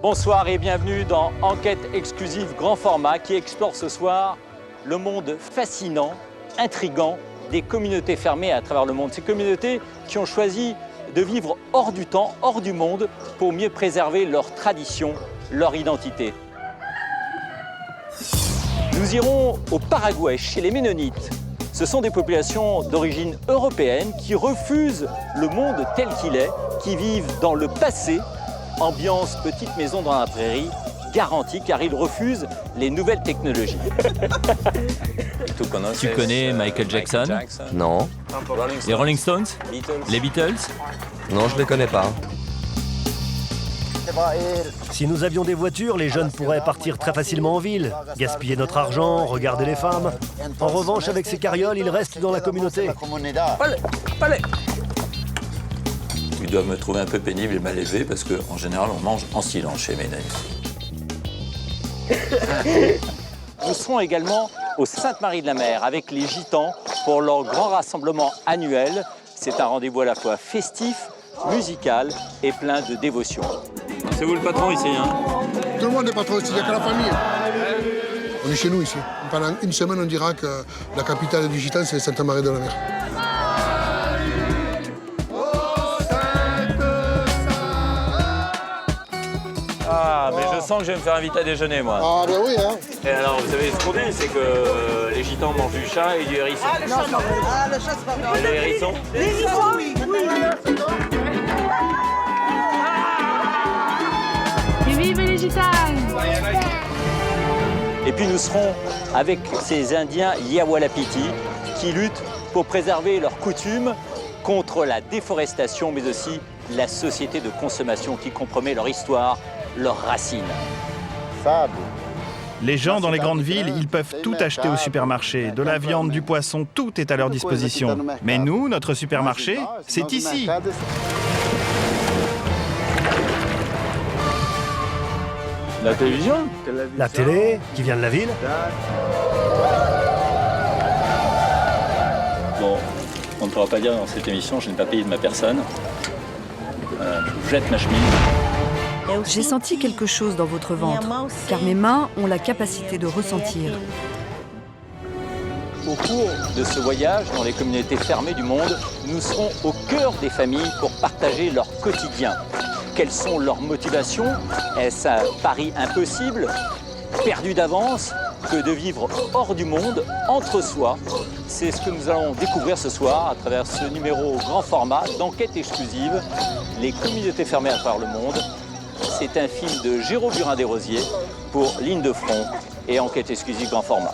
Bonsoir et bienvenue dans Enquête exclusive grand format qui explore ce soir le monde fascinant, intrigant des communautés fermées à travers le monde. Ces communautés qui ont choisi de vivre hors du temps, hors du monde pour mieux préserver leurs traditions, leur identité. Nous irons au Paraguay, chez les Ménonites. Ce sont des populations d'origine européenne qui refusent le monde tel qu'il est, qui vivent dans le passé, ambiance petite maison dans la prairie, garantie car ils refusent les nouvelles technologies. Tu connais Michael Jackson? Non. Les Rolling Stones? Les Beatles? Non, je les connais pas. Si nous avions des voitures, les jeunes pourraient partir très facilement en ville, gaspiller notre argent, regarder les femmes. En revanche, avec ces carrioles, ils restent dans la communauté. Ils doivent me trouver un peu pénible et mal élevé parce qu'en général, on mange en silence chez mes Ménonites. Nous serons également au Sainte-Marie-de-la-Mer avec les Gitans pour leur grand rassemblement annuel. C'est un rendez-vous à la fois festif, musical et plein de dévotion. C'est vous le patron ici, hein? Tout le monde est patron ici, il n'y a que la famille. On est chez nous ici. Pendant une semaine, on dira que la capitale du Gitan, c'est Sainte-Marie-de-la-Mer. Ah, mais je sens que je vais me faire inviter à déjeuner, moi. Ah, ben oui, hein. Et alors, vous savez ce qu'on dit, c'est que les Gitans mangent du chat et du hérisson. Ah, le chat, c'est pas vrai. Ah, le chat, c'est pas vrai. Et les hérissons? Les hérissons, oui. Vive les Gitanes! Et puis nous serons avec ces Indiens Yawalapiti qui luttent pour préserver leurs coutumes contre la déforestation, mais aussi la société de consommation qui compromet leur histoire, leurs racines. Les gens dans les grandes villes, ils peuvent tout acheter au supermarché. De la viande, du poisson, tout est à leur disposition. Mais nous, notre supermarché, c'est ici. La télévision? La télé, qui vient de la ville. Bon, on ne pourra pas dire dans cette émission, je n'ai pas payé de ma personne. Je vous jette ma chemise. J'ai senti quelque chose dans votre ventre, car mes mains ont la capacité de ressentir. Au cours de ce voyage dans les communautés fermées du monde, nous serons au cœur des familles pour partager leur quotidien. Quelles sont leurs motivations? Est-ce un pari impossible, perdu d'avance, que de vivre hors du monde, entre soi? C'est ce que nous allons découvrir ce soir à travers ce numéro grand format d'enquête exclusive, les communautés fermées à travers le monde. C'est un film de Géraud Burin-Desrosiers pour Ligne de Front et enquête exclusive grand format.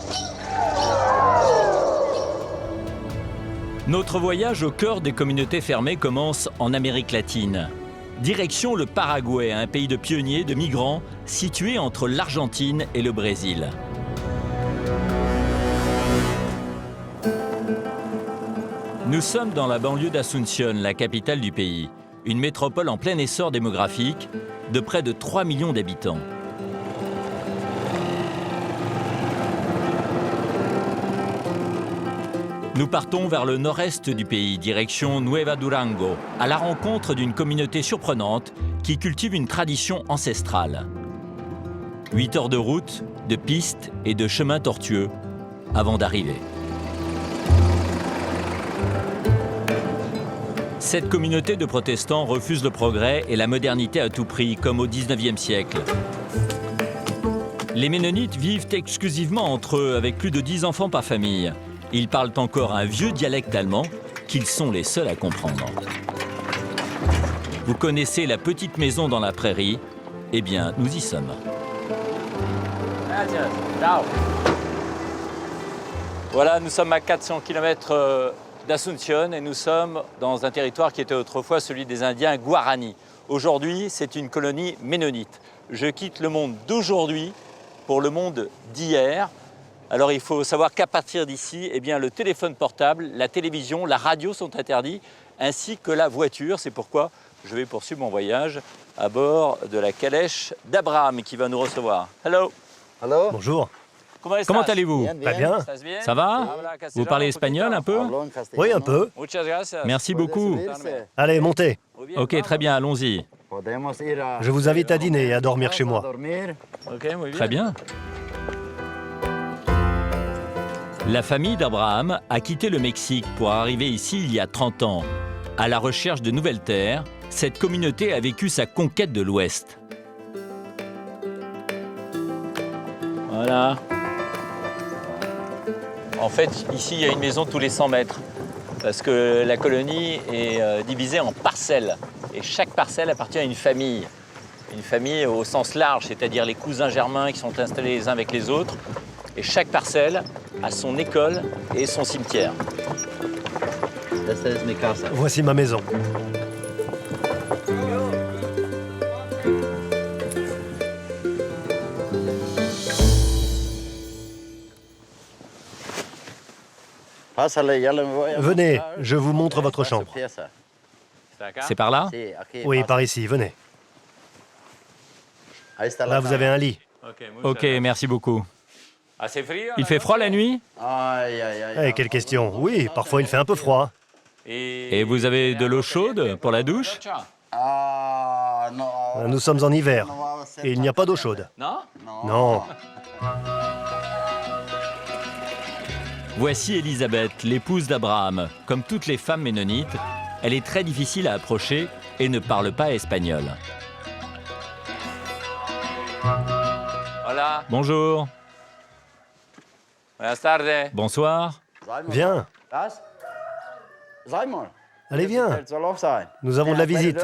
Notre voyage au cœur des communautés fermées commence en Amérique latine. Direction le Paraguay, un pays de pionniers, de migrants, situé entre l'Argentine et le Brésil. Nous sommes dans la banlieue d'Asunción, la capitale du pays, une métropole en plein essor démographique de près de 3 millions d'habitants. Nous partons vers le nord-est du pays, direction Nueva Durango, à la rencontre d'une communauté surprenante qui cultive une tradition ancestrale. 8 heures de route, de pistes et de chemins tortueux avant d'arriver. Cette communauté de protestants refuse le progrès et la modernité à tout prix, comme au XIXe siècle. Les Ménonites vivent exclusivement entre eux, avec plus de 10 enfants par famille. Ils parlent encore un vieux dialecte allemand qu'ils sont les seuls à comprendre. Vous connaissez la petite maison dans la prairie? Eh bien, nous y sommes. Voilà, nous sommes à 400 km d'Asunción et nous sommes dans un territoire qui était autrefois celui des Indiens Guarani. Aujourd'hui, c'est une colonie ménonite. Je quitte le monde d'aujourd'hui pour le monde d'hier. Alors il faut savoir qu'à partir d'ici, eh bien, le téléphone portable, la télévision, la radio sont interdits, ainsi que la voiture. C'est pourquoi je vais poursuivre mon voyage à bord de la calèche d'Abraham qui va nous recevoir. Hello. Hello. Bonjour. Comment allez-vous? Très bien. Ça va? Vous parlez espagnol un peu? Oui, un peu. Merci beaucoup. Allez, montez. Ok, très bien, allons-y. Je vous invite à dîner et à dormir chez moi. Très bien. La famille d'Abraham a quitté le Mexique pour arriver ici il y a 30 ans. À la recherche de nouvelles terres, cette communauté a vécu sa conquête de l'Ouest. Voilà. En fait, ici, il y a une maison tous les 100 mètres. Parce que la colonie est divisée en parcelles. Et chaque parcelle appartient à une famille. Une famille au sens large, c'est-à-dire les cousins germains qui sont installés les uns avec les autres. Et chaque parcelle a son école et son cimetière. Voici ma maison. Venez, je vous montre votre chambre. C'est par là? Oui, par ici, venez. Là, vous avez un lit. Ok, merci beaucoup. Il fait froid la nuit? Eh, quelle question. Oui, parfois il fait un peu froid. Et vous avez de l'eau chaude pour la douche? Nous sommes en hiver et il n'y a pas d'eau chaude. Non. Voici Élisabeth, l'épouse d'Abraham. Comme toutes les femmes ménonites, elle est très difficile à approcher et ne parle pas espagnol. Hola. Bonjour. Buenas tardes. Bonsoir. Viens. Allez, viens. Nous avons de la visite.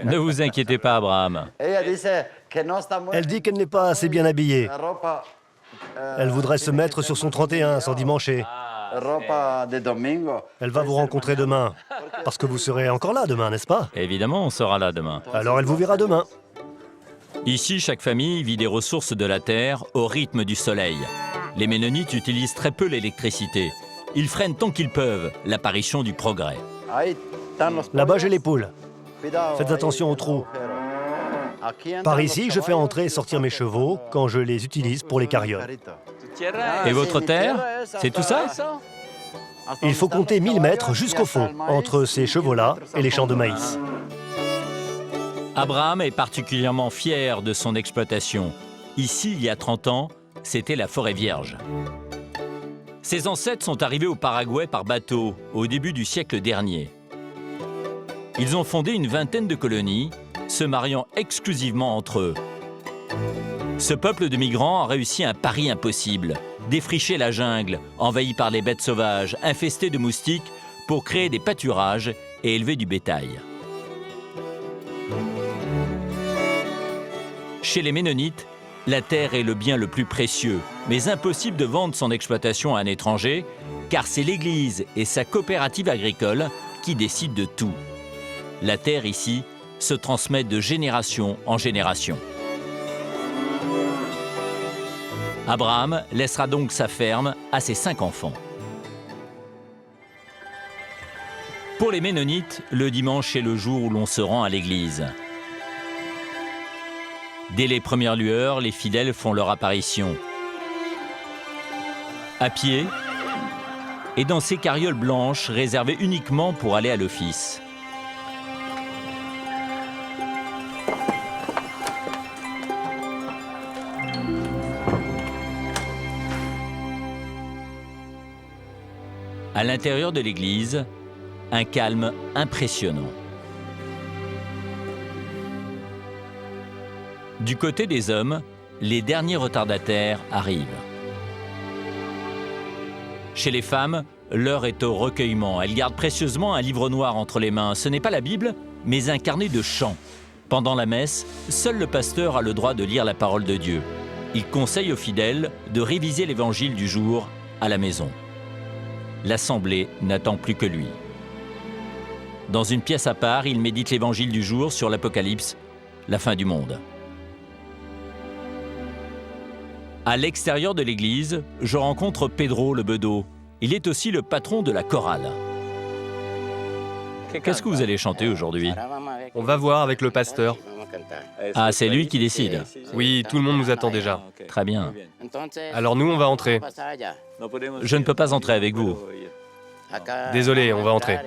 Ne vous inquiétez pas, Abraham. Elle dit qu'elle n'est pas assez bien habillée. Elle voudrait se mettre sur son 31 sans dimancher. Elle va vous rencontrer demain, parce que vous serez encore là demain, n'est-ce pas? Évidemment, on sera là demain. Alors elle vous verra demain. Ici, chaque famille vit des ressources de la terre au rythme du soleil. Les Ménonites utilisent très peu l'électricité. Ils freinent tant qu'ils peuvent l'apparition du progrès. Là-bas, j'ai les poules. Faites attention aux trous. Par ici, je fais entrer et sortir mes chevaux quand je les utilise pour les carrioles. Et votre terre? C'est tout ça? Il faut compter 1000 mètres jusqu'au fond, entre ces chevaux-là et les champs de maïs. Abraham est particulièrement fier de son exploitation. Ici, il y a 30 ans, c'était la forêt vierge. Ses ancêtres sont arrivés au Paraguay par bateau au début du siècle dernier. Ils ont fondé une vingtaine de colonies, se mariant exclusivement entre eux. Ce peuple de migrants a réussi un pari impossible, défricher la jungle, envahie par les bêtes sauvages, infestée de moustiques, pour créer des pâturages et élever du bétail. Chez les Ménonites, la terre est le bien le plus précieux, mais impossible de vendre son exploitation à un étranger, car c'est l'Église et sa coopérative agricole qui décident de tout. La terre ici se transmet de génération en génération. Abraham laissera donc sa ferme à ses 5 enfants. Pour les Ménonites, le dimanche est le jour où l'on se rend à l'église. Dès les premières lueurs, les fidèles font leur apparition. À pied et dans ces carrioles blanches réservées uniquement pour aller à l'office. À l'intérieur de l'église, un calme impressionnant. Du côté des hommes, les derniers retardataires arrivent. Chez les femmes, l'heure est au recueillement. Elles gardent précieusement un livre noir entre les mains. Ce n'est pas la Bible, mais un carnet de chants. Pendant la messe, seul le pasteur a le droit de lire la parole de Dieu. Il conseille aux fidèles de réviser l'évangile du jour à la maison. L'assemblée n'attend plus que lui. Dans une pièce à part, il médite l'évangile du jour sur l'Apocalypse, la fin du monde. À l'extérieur de l'église, je rencontre Pedro le bedeau. Il est aussi le patron de la chorale. Qu'est-ce que vous allez chanter aujourd'hui? On va voir avec le pasteur. Ah, c'est lui qui décide. Oui, tout le monde nous attend déjà. Très bien. Alors nous, on va entrer. Je ne peux pas entrer avec vous. Désolé, on va entrer.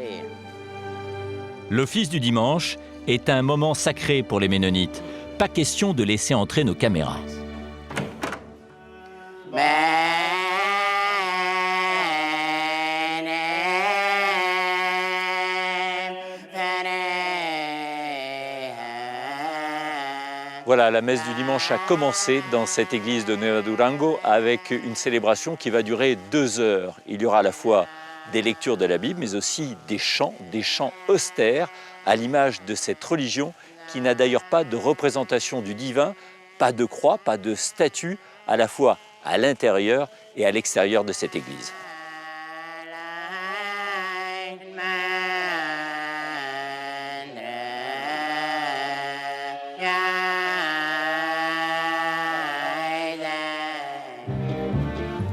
L'office du dimanche est un moment sacré pour les Ménonites. Pas question de laisser entrer nos caméras. Voilà, la messe du dimanche a commencé dans cette église de Nueva Durango avec une célébration qui va durer 2 heures. Il y aura à la fois des lectures de la Bible, mais aussi des chants austères, à l'image de cette religion qui n'a d'ailleurs pas de représentation du divin, pas de croix, pas de statue, à la fois à l'intérieur et à l'extérieur de cette église.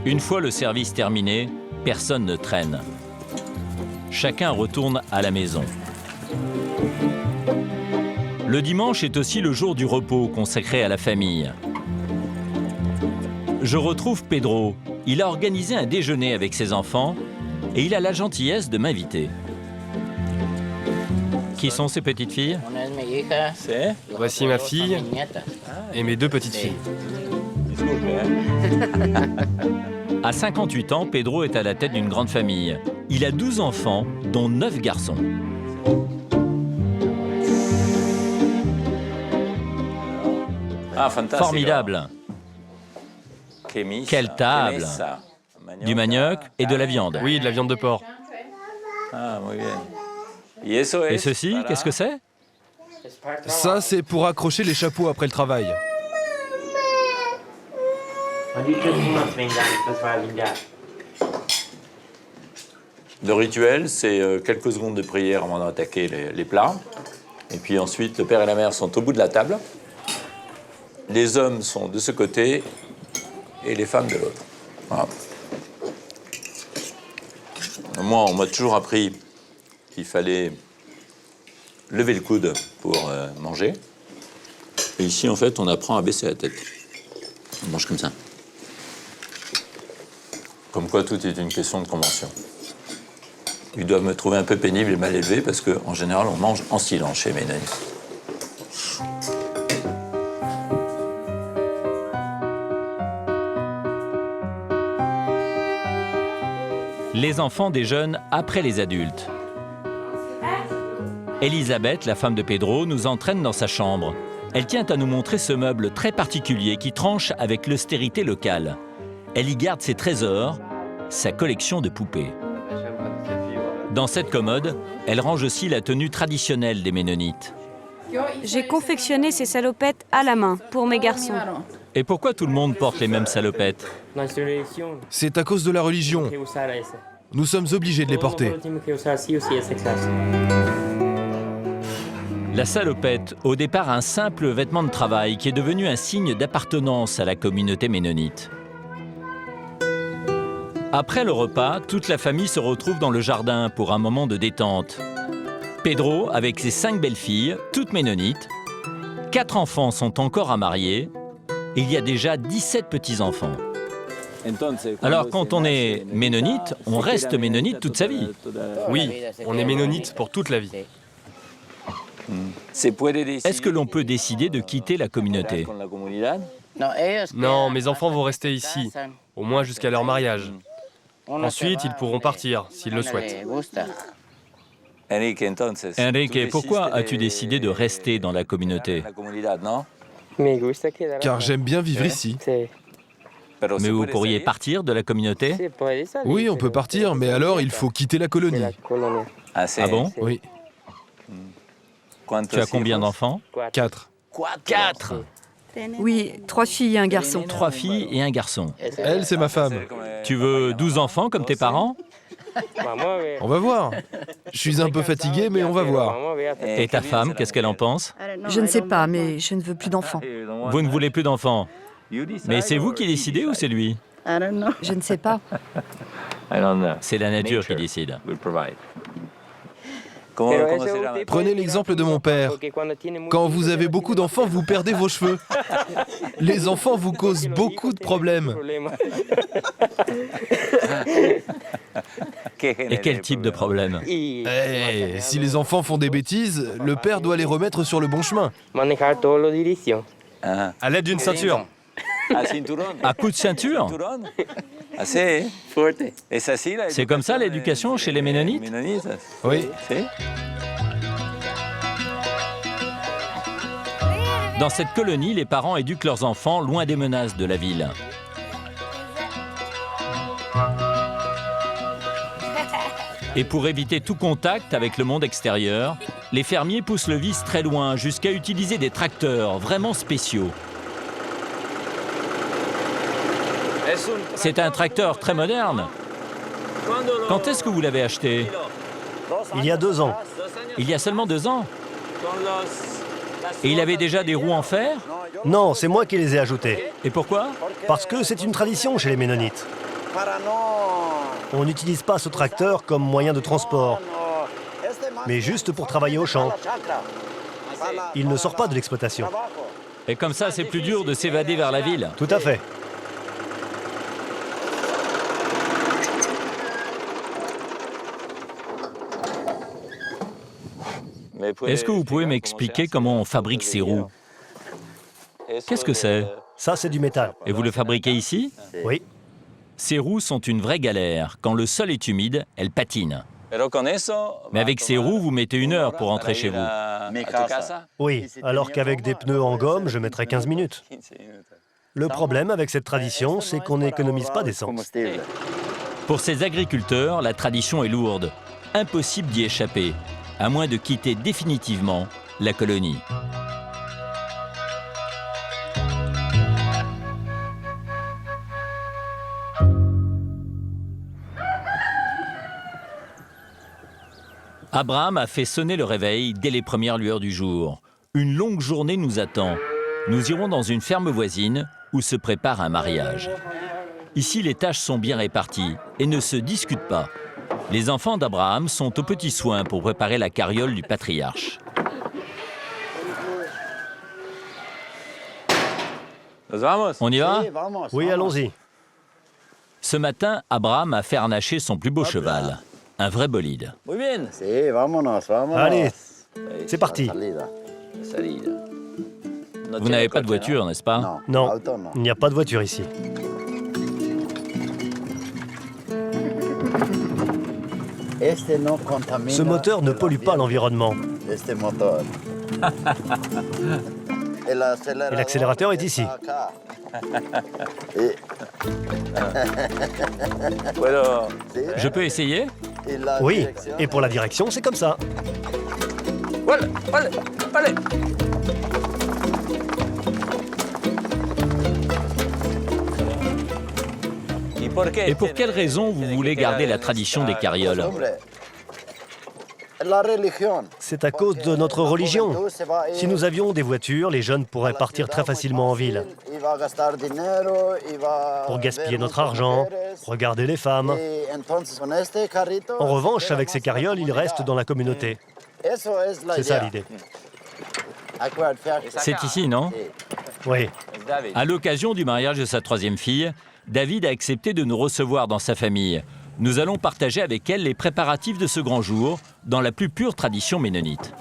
Une fois le service terminé, personne ne traîne. Chacun retourne à la maison. Le dimanche est aussi le jour du repos consacré à la famille. Je retrouve Pedro. Il a organisé un déjeuner avec ses enfants et il a la gentillesse de m'inviter. Qui sont ces petites filles? Voici ma fille et mes 2 petites filles. À 58 ans, Pedro est à la tête d'une grande famille. Il a 12 enfants, dont 9 garçons. Ah, fantastique. Formidable. Quelle table! Du manioc et de la viande. Oui, de la viande de porc. Ah, muy bien. Et ceci, qu'est-ce que c'est? Ça, c'est pour accrocher les chapeaux après le travail. Le rituel, c'est quelques secondes de prière avant d'attaquer les plats. Et puis ensuite, le père et la mère sont au bout de la table. Les hommes sont de ce côté et les femmes de l'autre. Voilà. Moi, on m'a toujours appris qu'il fallait lever le coude pour manger. Et ici, en fait, on apprend à baisser la tête. On mange comme ça. Comme quoi, tout est une question de convention. Ils doivent me trouver un peu pénible et mal élevé parce qu'en général, on mange en silence chez les Ménonites. Les enfants déjeunent après les adultes. Elisabeth, la femme de Pedro, nous entraîne dans sa chambre. Elle tient à nous montrer ce meuble très particulier qui tranche avec l'austérité locale. Elle y garde ses trésors, sa collection de poupées. Dans cette commode, elle range aussi la tenue traditionnelle des Ménonites. J'ai confectionné ces salopettes à la main pour mes garçons. Et pourquoi tout le monde porte les mêmes salopettes? C'est à cause de la religion. Nous sommes obligés de les porter. La salopette, au départ un simple vêtement de travail qui est devenu un signe d'appartenance à la communauté ménonite. Après le repas, toute la famille se retrouve dans le jardin pour un moment de détente. Pedro, avec ses 5 belles-filles, toutes ménonites, 4 enfants sont encore à marier, et il y a déjà 17 petits-enfants. Alors quand on est ménonite, on reste ménonite toute sa vie. Oui, on est ménonite pour toute la vie. Est-ce que l'on peut décider de quitter la communauté? Non, mes enfants vont rester ici, au moins jusqu'à leur mariage. Ensuite, ils pourront partir, s'ils le souhaitent. Enrique, pourquoi as-tu décidé de rester dans la communauté? Car j'aime bien vivre ici. Mais vous pourriez partir de la communauté? Oui, on peut partir, mais alors il faut quitter la colonie. Ah bon? Oui. Tu as combien d'enfants? 4. 4? Oui, 3 filles et un garçon. 3 filles et un garçon. Elle, c'est ma femme. Tu veux 12 enfants comme tes parents? On va voir. Je suis un peu fatigué, mais on va voir. Et ta femme, qu'est-ce qu'elle en pense? Je ne sais pas, mais je ne veux plus d'enfants. Vous ne voulez plus d'enfants? Mais c'est vous qui décidez ou c'est lui? Je ne sais pas. C'est la nature qui décide. Prenez l'exemple de mon père. Quand vous avez beaucoup d'enfants, vous perdez vos cheveux. Les enfants vous causent beaucoup de problèmes. Et quel type de problème? Eh, si les enfants font des bêtises, le père doit les remettre sur le bon chemin. À l'aide d'une ceinture. À coup de ceinture? C'est comme ça l'éducation chez les Ménonites? Oui. Dans cette colonie, les parents éduquent leurs enfants loin des menaces de la ville. Et pour éviter tout contact avec le monde extérieur, les fermiers poussent le vice très loin, jusqu'à utiliser des tracteurs vraiment spéciaux. C'est un tracteur très moderne. Quand est-ce que vous l'avez acheté? Il y a 2 ans. Il y a seulement 2 ans? Et il avait déjà des roues en fer? Non, c'est moi qui les ai ajoutés. Et pourquoi? Parce que c'est une tradition chez les Ménonites. On n'utilise pas ce tracteur comme moyen de transport, mais juste pour travailler au champ. Il ne sort pas de l'exploitation. Et comme ça, c'est plus dur de s'évader vers la ville. Tout à fait. Est-ce que vous pouvez m'expliquer comment on fabrique ces roues? Qu'est-ce que c'est? Ça, c'est du métal. Et vous le fabriquez ici? Oui. Ces roues sont une vraie galère. Quand le sol est humide, elles patinent. Mais avec ces roues, vous mettez 1 heure pour rentrer chez vous. Oui, alors qu'avec des pneus en gomme, je mettrais 15 minutes. Le problème avec cette tradition, c'est qu'on n'économise pas d'essence. Pour ces agriculteurs, la tradition est lourde. Impossible d'y échapper, à moins de quitter définitivement la colonie. Abraham a fait sonner le réveil dès les premières lueurs du jour. Une longue journée nous attend. Nous irons dans une ferme voisine où se prépare un mariage. Ici, les tâches sont bien réparties et ne se discutent pas. Les enfants d'Abraham sont aux petits soins pour préparer la carriole du patriarche. On y va? Oui, allons-y. Ce matin, Abraham a fait harnacher son plus beau cheval. Un vrai bolide. Allez, c'est parti. Vous n'avez pas de voiture, n'est-ce pas? Non, il n'y a pas de voiture ici. Ce moteur ne pollue pas l'environnement. Et l'accélérateur est ici. Je peux essayer? Oui, et pour la direction, c'est comme ça. Et pour quelle raison vous voulez garder la tradition des carrioles? C'est à cause de notre religion. Si nous avions des voitures, les jeunes pourraient partir très facilement en ville. Pour gaspiller notre argent, regarder les femmes. En revanche, avec ces carrioles, ils restent dans la communauté. C'est ça l'idée. C'est ici, non? Oui. À l'occasion du mariage de sa 3e fille, David a accepté de nous recevoir dans sa famille. Nous allons partager avec elle les préparatifs de ce grand jour dans la plus pure tradition ménonite.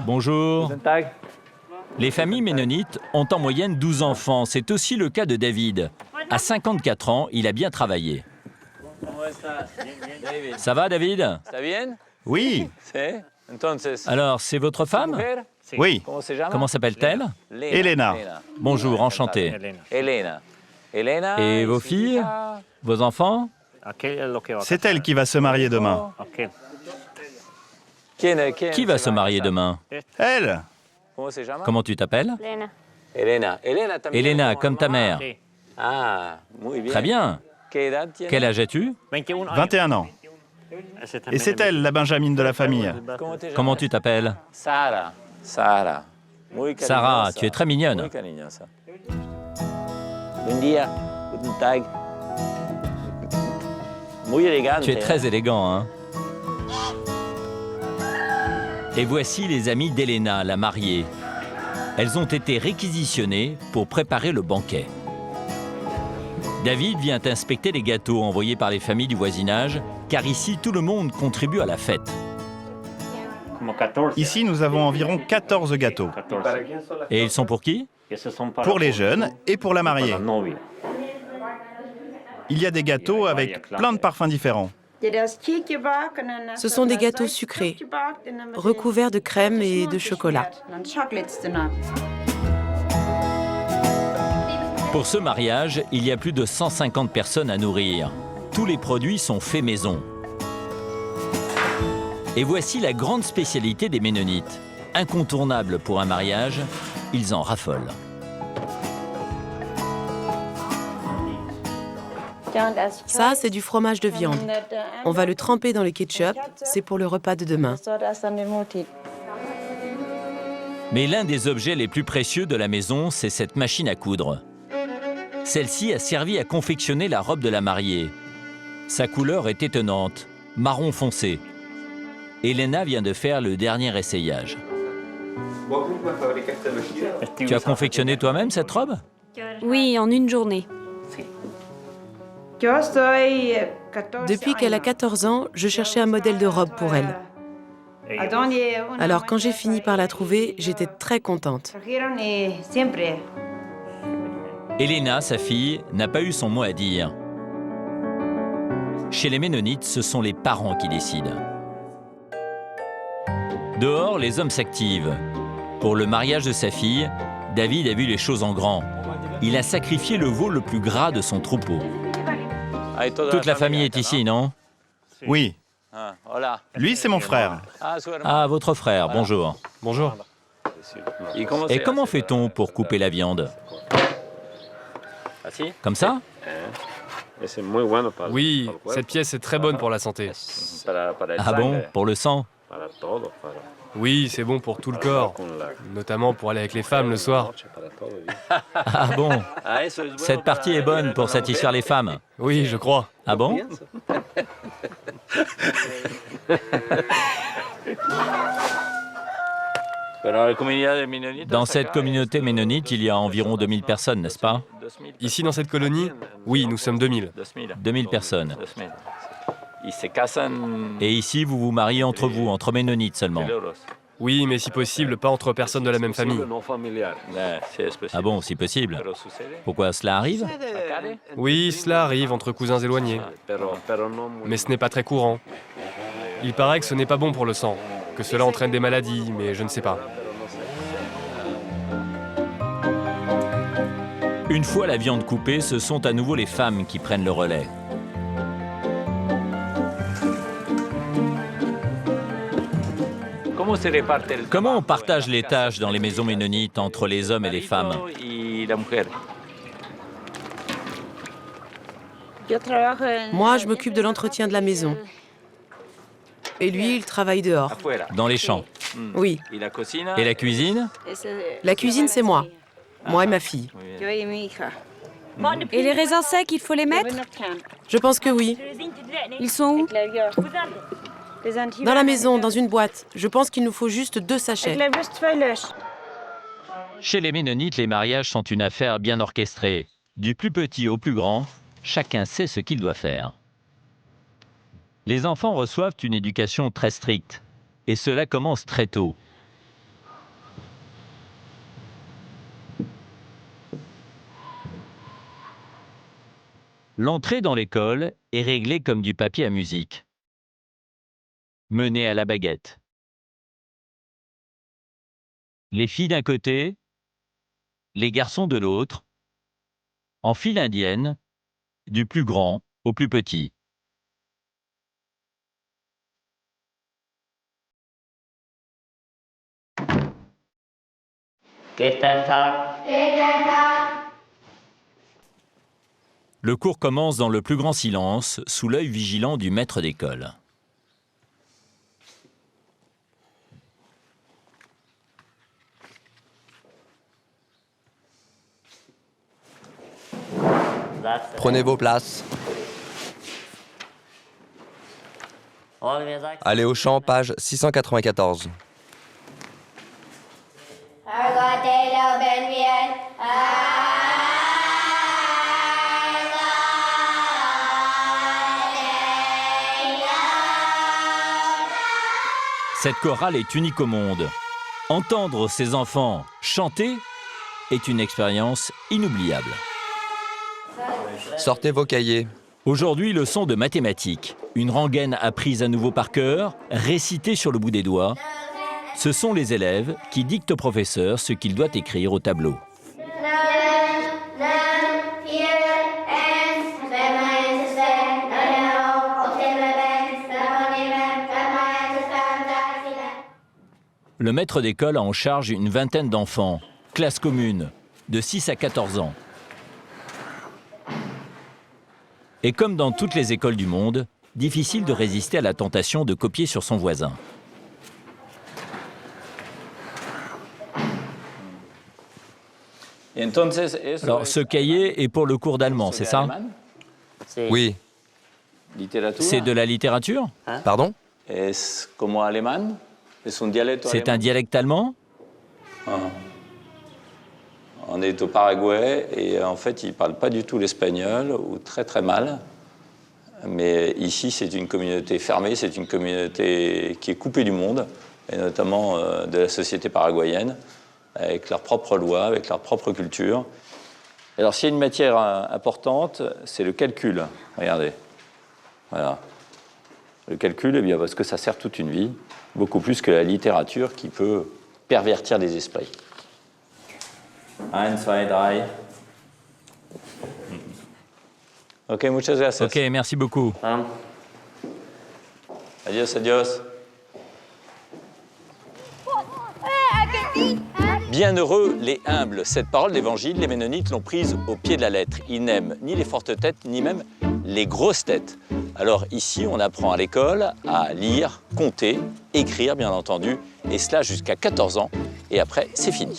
Bonjour. Les familles ménonites ont en moyenne 12 enfants. C'est aussi le cas de David. À 54 ans, il a bien travaillé. Ça va, David? Oui. Alors, c'est votre femme? Oui. Comment s'appelle-t-elle? Elena. Bonjour, enchanté. Et vos filles? Vos enfants? C'est elle qui va se marier demain. Qui va se marier demain? Elle. Comment tu t'appelles? Elena, comme ta mère. Très bien. Quel âge as-tu? 21 ans. Et c'est elle, la Benjamine de la famille. Comment tu t'appelles? Sarah, tu es très mignonne. Tu es très élégant, hein? Et voici les amis d'Elena, la mariée. Elles ont été réquisitionnées pour préparer le banquet. David vient inspecter les gâteaux envoyés par les familles du voisinage car ici tout le monde contribue à la fête. Ici, nous avons environ 14 gâteaux. Et ils sont pour qui? Pour les jeunes et pour la mariée. Il y a des gâteaux avec plein de parfums différents. Ce sont des gâteaux sucrés, recouverts de crème et de chocolat. Pour ce mariage, il y a plus de 150 personnes à nourrir. Tous les produits sont faits maison. Et voici la grande spécialité des Ménonites. Incontournable pour un mariage, ils en raffolent. Ça, c'est du fromage de viande. On va le tremper dans le ketchup, c'est pour le repas de demain. Mais l'un des objets les plus précieux de la maison, c'est cette machine à coudre. Celle-ci a servi à confectionner la robe de la mariée. Sa couleur est étonnante, marron foncé. Elena vient de faire le dernier essayage. Tu as confectionné toi-même cette robe? Oui, en une journée. Depuis qu'elle a 14 ans, je cherchais un modèle de robe pour elle. Alors quand j'ai fini par la trouver, j'étais très contente. Elena, sa fille, n'a pas eu son mot à dire. Chez les Ménonites, ce sont les parents qui décident. Dehors, les hommes s'activent. Pour le mariage de sa fille, David a vu les choses en grand. Il a sacrifié le veau le plus gras de son troupeau. Toute la famille est ici, non? Oui. Lui, c'est mon frère. Ah, votre frère, bonjour. Bonjour. Et comment fait-on pour couper la viande? Comme ça? Oui, cette pièce est très bonne pour la santé. Ah bon? Pour le sang? Oui, c'est bon pour tout le corps, notamment pour aller avec les femmes le soir. Ah bon? Cette partie est bonne pour satisfaire les femmes? Oui, je crois. Ah bon? Dans cette communauté ménonite, il y a environ 2000 personnes, n'est-ce pas? Ici, dans cette colonie, oui, nous sommes 2000. 2000 personnes. Et ici, vous vous mariez entre vous, entre ménonites seulement? Oui, mais si possible, pas entre personnes de la même famille. Ah bon, si possible? Pourquoi cela arrive? Oui, cela arrive entre cousins éloignés. Mais ce n'est pas très courant. Il paraît que ce n'est pas bon pour le sang, que cela entraîne des maladies, mais je ne sais pas. Une fois la viande coupée, ce sont à nouveau les femmes qui prennent le relais. Comment on partage les tâches dans les maisons ménonites entre les hommes et les femmes? Moi, je m'occupe de l'entretien de la maison. Et lui, il travaille dehors. Dans les champs? Oui. Et la cuisine? La cuisine, c'est moi. Moi et ma fille. Et les raisins secs, il faut les mettre? Je pense que oui. Ils sont où? Dans la maison, dans une boîte. Je pense qu'il nous faut juste 2 sachets. Chez les Ménonites, les mariages sont une affaire bien orchestrée. Du plus petit au plus grand, chacun sait ce qu'il doit faire. Les enfants reçoivent une éducation très stricte. Et cela commence très tôt. L'entrée dans l'école est réglée comme du papier à musique. Menée à la baguette. Les filles d'un côté, les garçons de l'autre, en file indienne, du plus grand au plus petit. Le cours commence dans le plus grand silence, sous l'œil vigilant du maître d'école. Prenez vos places. Allez au champ, page 694. Cette chorale est unique au monde. Entendre ces enfants chanter est une expérience inoubliable. Sortez vos cahiers. Aujourd'hui, leçon de mathématiques. Une rengaine apprise à nouveau par cœur, récitée sur le bout des doigts. Ce sont les élèves qui dictent au professeur ce qu'il doit écrire au tableau. Le maître d'école a en charge une vingtaine d'enfants, classe commune, de 6 à 14 ans. Et comme dans toutes les écoles du monde, difficile de résister à la tentation de copier sur son voisin. Alors, ce cahier est pour le cours d'allemand, c'est ça? Oui. C'est de la littérature? Pardon? C'est un dialecte allemand? On est au Paraguay et en fait, ils ne parlent pas du tout l'espagnol ou très très mal. Mais ici, c'est une communauté fermée, c'est une communauté qui est coupée du monde, et notamment de la société paraguayenne, avec leurs propres lois, avec leur propre culture. Alors, s'il y a une matière importante, c'est le calcul. Regardez. Voilà. Le calcul, eh bien, parce que ça sert toute une vie, beaucoup plus que la littérature qui peut pervertir les esprits. 1, 2, 3. Ok, muchas gracias. Ok, merci beaucoup. Adios, adios. Bienheureux les humbles. Cette parole d'évangile, les Ménonites l'ont prise au pied de la lettre. Ils n'aiment ni les fortes têtes, ni même les grosses têtes. Alors ici, on apprend à l'école à lire, compter, écrire, bien entendu, et cela jusqu'à 14 ans. Et après, c'est fini.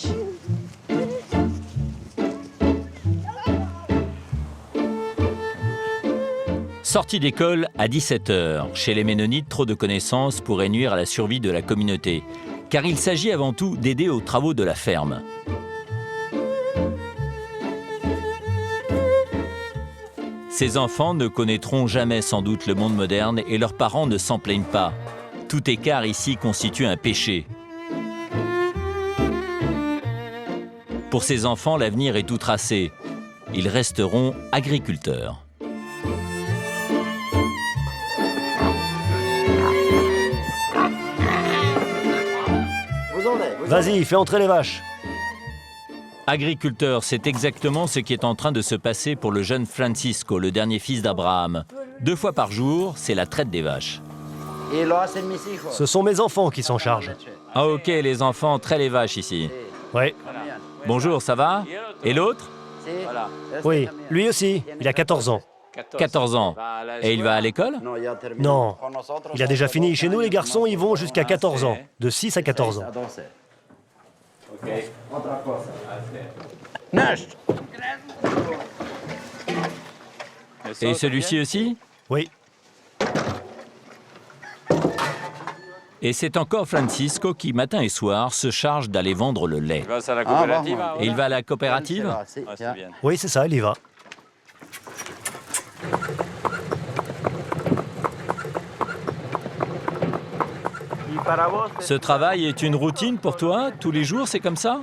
Sortie d'école à 17h. Chez les Ménonites, trop de connaissances pourraient nuire à la survie de la communauté, car il s'agit avant tout d'aider aux travaux de la ferme. Ces enfants ne connaîtront jamais sans doute le monde moderne et leurs parents ne s'en plaignent pas. Tout écart ici constitue un péché. Pour ces enfants, l'avenir est tout tracé. Ils resteront agriculteurs. Vas-y, fais entrer les vaches. Agriculteur, c'est exactement ce qui est en train de se passer pour le jeune Francisco, le dernier fils d'Abraham. 2 fois par jour, c'est la traite des vaches. Ce sont mes enfants qui s'en chargent. Ah ok, les enfants traient les vaches ici. Oui. Bonjour, ça va? Et l'autre? Oui, lui aussi, il a 14 ans. 14 ans. Et il va à l'école? Non, il a déjà fini. Chez nous, les garçons, ils vont jusqu'à 14 ans, de 6 à 14 ans. Et celui-ci aussi? Oui. Et c'est encore Francisco qui, matin et soir, se charge d'aller vendre le lait. Et il va à la coopérative? Oui, c'est ça, il y va. Ce travail est une routine pour toi? Tous les jours, c'est comme ça?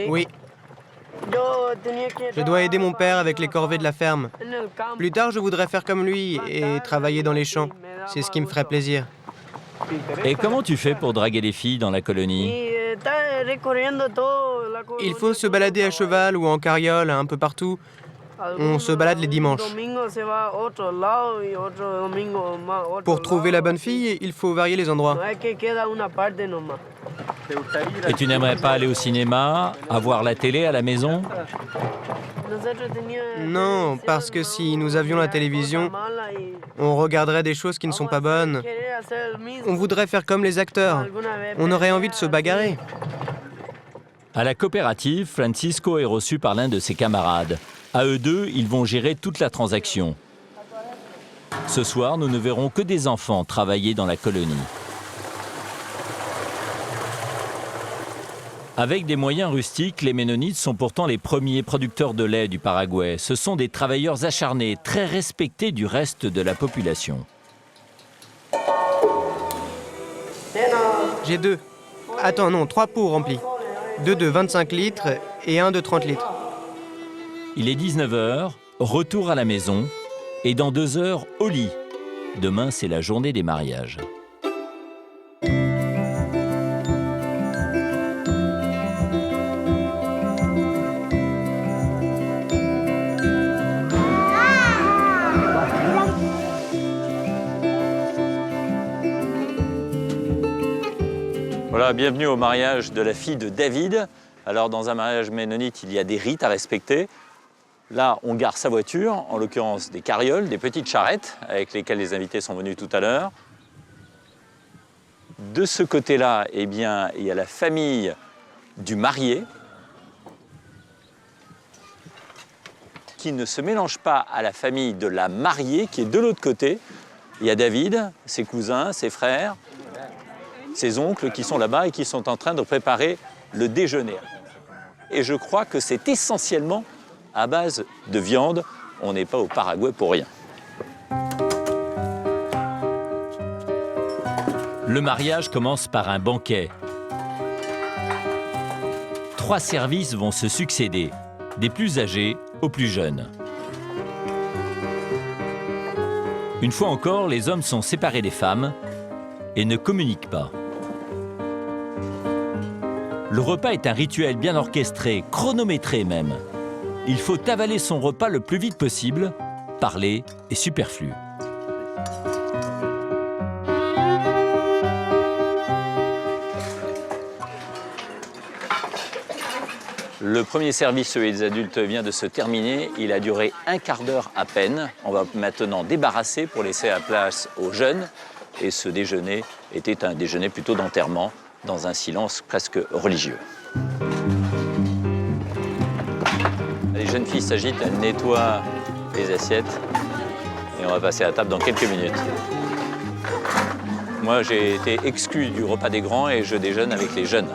Oui. Je dois aider mon père avec les corvées de la ferme. Plus tard, je voudrais faire comme lui et travailler dans les champs. C'est ce qui me ferait plaisir. Et comment tu fais pour draguer les filles dans la colonie? Il faut se balader à cheval ou en carriole un peu partout. On se balade les dimanches. Pour trouver la bonne fille, il faut varier les endroits. Et tu n'aimerais pas aller au cinéma, avoir la télé à la maison? Non, parce que si nous avions la télévision, on regarderait des choses qui ne sont pas bonnes. On voudrait faire comme les acteurs. On aurait envie de se bagarrer. À la coopérative, Francisco est reçu par l'un de ses camarades. À eux deux, ils vont gérer toute la transaction. Ce soir, nous ne verrons que des enfants travailler dans la colonie. Avec des moyens rustiques, les Ménonites sont pourtant les premiers producteurs de lait du Paraguay. Ce sont des travailleurs acharnés, très respectés du reste de la population. J'ai 2. Attends, non, 3 pots remplis. 2 de 25 litres et 1 de 30 litres. Il est 19h, retour à la maison, et dans 2 heures, au lit. Demain, c'est la journée des mariages. Voilà, bienvenue au mariage de la fille de David. Alors, dans un mariage ménonite, il y a des rites à respecter. Là, on gare sa voiture, en l'occurrence des carrioles, des petites charrettes avec lesquelles les invités sont venus tout à l'heure. De ce côté-là, eh bien, il y a la famille du marié qui ne se mélange pas à la famille de la mariée qui est de l'autre côté. Il y a David, ses cousins, ses frères, ses oncles qui sont là-bas et qui sont en train de préparer le déjeuner. Et je crois que c'est essentiellement à base de viande. On n'est pas au Paraguay pour rien. Le mariage commence par un banquet. 3 services vont se succéder, des plus âgés aux plus jeunes. Une fois encore, les hommes sont séparés des femmes et ne communiquent pas. Le repas est un rituel bien orchestré, chronométré même. Il faut avaler son repas le plus vite possible. Parler est superflu. Le premier service, celui des adultes, vient de se terminer. Il a duré un quart d'heure à peine. On va maintenant débarrasser pour laisser la place aux jeunes. Et ce déjeuner était un déjeuner plutôt d'enterrement, dans un silence presque religieux. Les jeunes filles s'agitent, elles nettoient les assiettes. Et on va passer à table dans quelques minutes. Moi, j'ai été exclu du repas des grands et je déjeune avec les jeunes.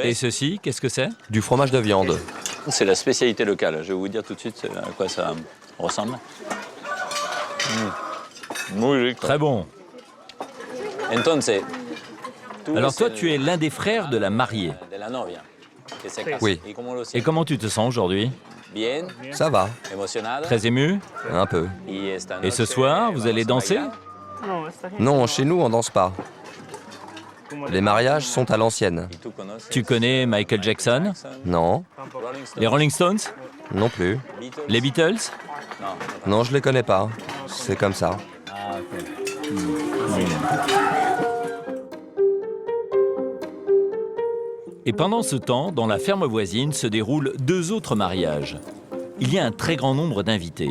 Et ceci, qu'est-ce que c'est? Du fromage de viande. C'est la spécialité locale. Je vais vous dire tout de suite à quoi ça ressemble. Oui, très bon. Entonces, alors toi, tu es l'un des frères de la mariée. Oui. Et comment tu te sens aujourd'hui? Ça va. Très ému? Un peu. Et ce soir, vous allez danser? Non, chez nous, on danse pas. Les mariages sont à l'ancienne. Tu connais Michael Jackson? Non. Les Rolling Stones? Non plus. Les Beatles? Non, je les connais pas. C'est comme ça. Et pendant ce temps, dans la ferme voisine se déroulent 2 autres mariages. Il y a un très grand nombre d'invités.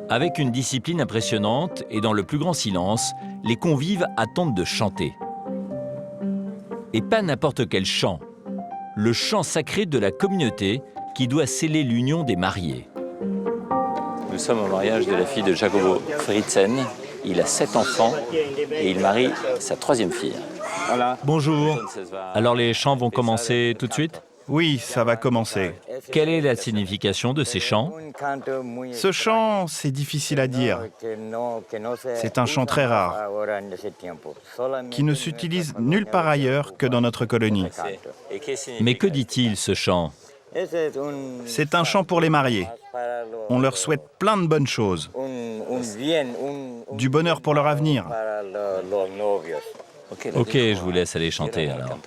Avec une discipline impressionnante et dans le plus grand silence, les convives attendent de chanter. Et pas n'importe quel chant. Le chant sacré de la communauté qui doit sceller l'union des mariés. Nous sommes au mariage de la fille de Jacobo Fritzen. Il a 7 enfants et il marie sa 3e fille. Bonjour. Alors les chants vont commencer tout de suite? Oui, ça va commencer. Quelle est la signification de ces chants? Ce chant, c'est difficile à dire. C'est un chant très rare, qui ne s'utilise nulle part ailleurs que dans notre colonie. Mais que dit-il, ce chant? C'est un chant pour les mariés. On leur souhaite plein de bonnes choses. Du bonheur pour leur avenir. Ok, je vous laisse aller chanter alors.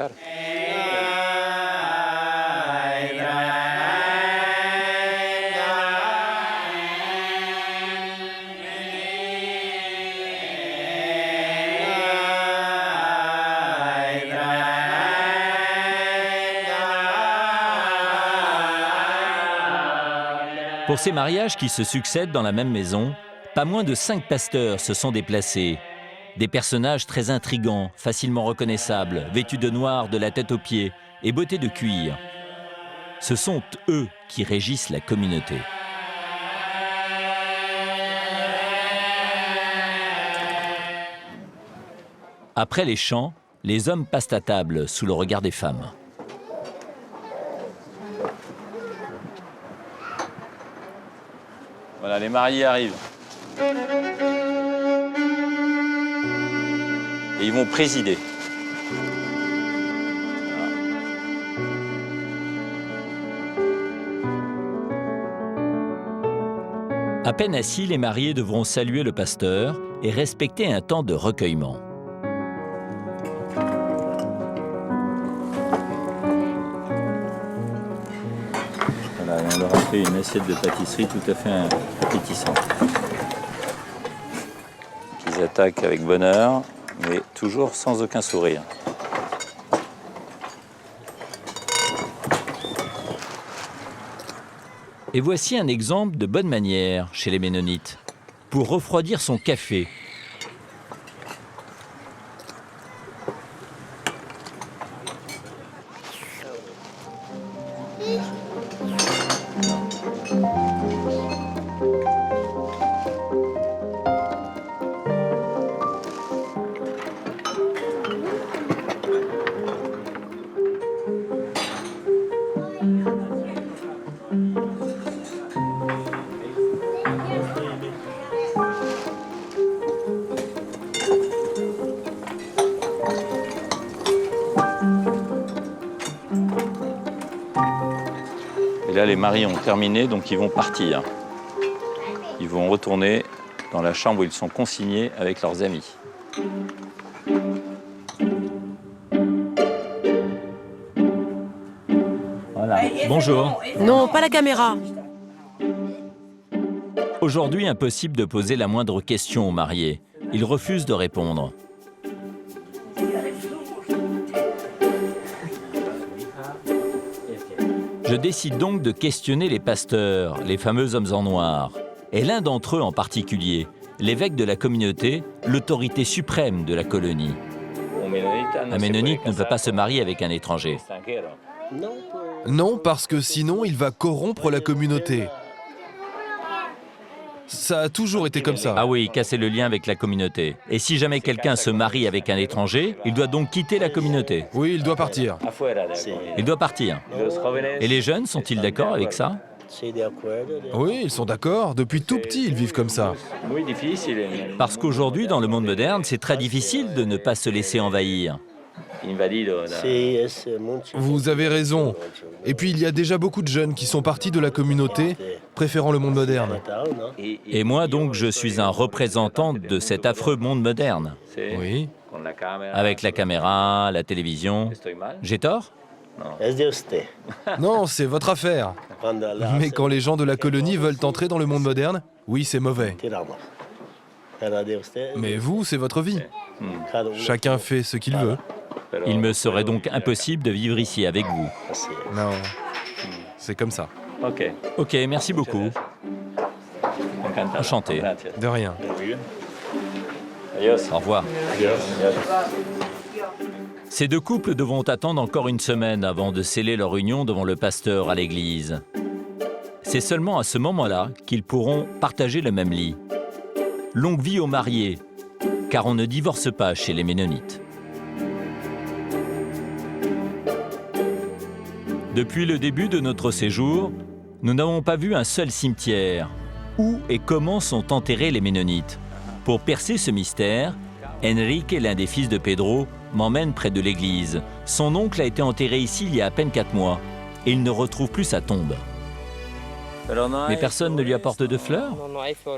Pour ces mariages qui se succèdent dans la même maison, pas moins de 5 pasteurs se sont déplacés. Des personnages très intrigants, facilement reconnaissables, vêtus de noir de la tête aux pieds et bottés de cuir. Ce sont eux qui régissent la communauté. Après les chants, les hommes passent à table sous le regard des femmes. Voilà, les mariés arrivent. Et ils vont présider. À peine assis, les mariés devront saluer le pasteur et respecter un temps de recueillement. Voilà, on leur a fait une assiette de pâtisserie tout à fait appétissante. Ils attaquent avec bonheur, mais toujours sans aucun sourire. Et voici un exemple de bonne manière chez les Ménonites. Pour refroidir son café, Et là, les mariés ont terminé, donc ils vont partir. Ils vont retourner dans la chambre où ils sont consignés avec leurs amis. Voilà. Bonjour. Non, pas la caméra. Aujourd'hui, impossible de poser la moindre question aux mariés. Ils refusent de répondre. Je décide donc de questionner les pasteurs, les fameux hommes en noir, et l'un d'entre eux en particulier, l'évêque de la communauté, l'autorité suprême de la colonie. Un ménonite ne peut pas se marier avec un étranger. Non, parce que sinon il va corrompre la communauté. Ça a toujours été comme ça. Ah oui, casser le lien avec la communauté. Et si jamais quelqu'un se marie avec un étranger, il doit donc quitter la communauté. Oui, il doit partir. Il doit partir. Et les jeunes, sont-ils d'accord avec ça? Oui, ils sont d'accord. Depuis tout petit, ils vivent comme ça. Parce qu'aujourd'hui, dans le monde moderne, c'est très difficile de ne pas se laisser envahir. Vous avez raison. Et puis, il y a déjà beaucoup de jeunes qui sont partis de la communauté, préférant le monde moderne. Et moi, donc, je suis un représentant de cet affreux monde moderne. Oui. Avec la caméra, la télévision. J'ai tort? Non, c'est votre affaire. Mais quand les gens de la colonie veulent entrer dans le monde moderne, oui, c'est mauvais. Mais vous, c'est votre vie. Chacun fait ce qu'il veut. Il me serait donc impossible de vivre ici avec vous. Non, c'est comme ça. Ok, merci beaucoup. Enchanté. De rien. Au revoir. Ces deux couples devront attendre encore une semaine avant de sceller leur union devant le pasteur à l'église. C'est seulement à ce moment-là qu'ils pourront partager le même lit. Longue vie aux mariés, car on ne divorce pas chez les Ménonites. Depuis le début de notre séjour, nous n'avons pas vu un seul cimetière. Où et comment sont enterrés les Ménonites? Pour percer ce mystère, Enrique, l'un des fils de Pedro, m'emmène près de l'église. Son oncle a été enterré ici il y a à peine 4 mois et il ne retrouve plus sa tombe. Mais personne ne lui apporte de fleurs?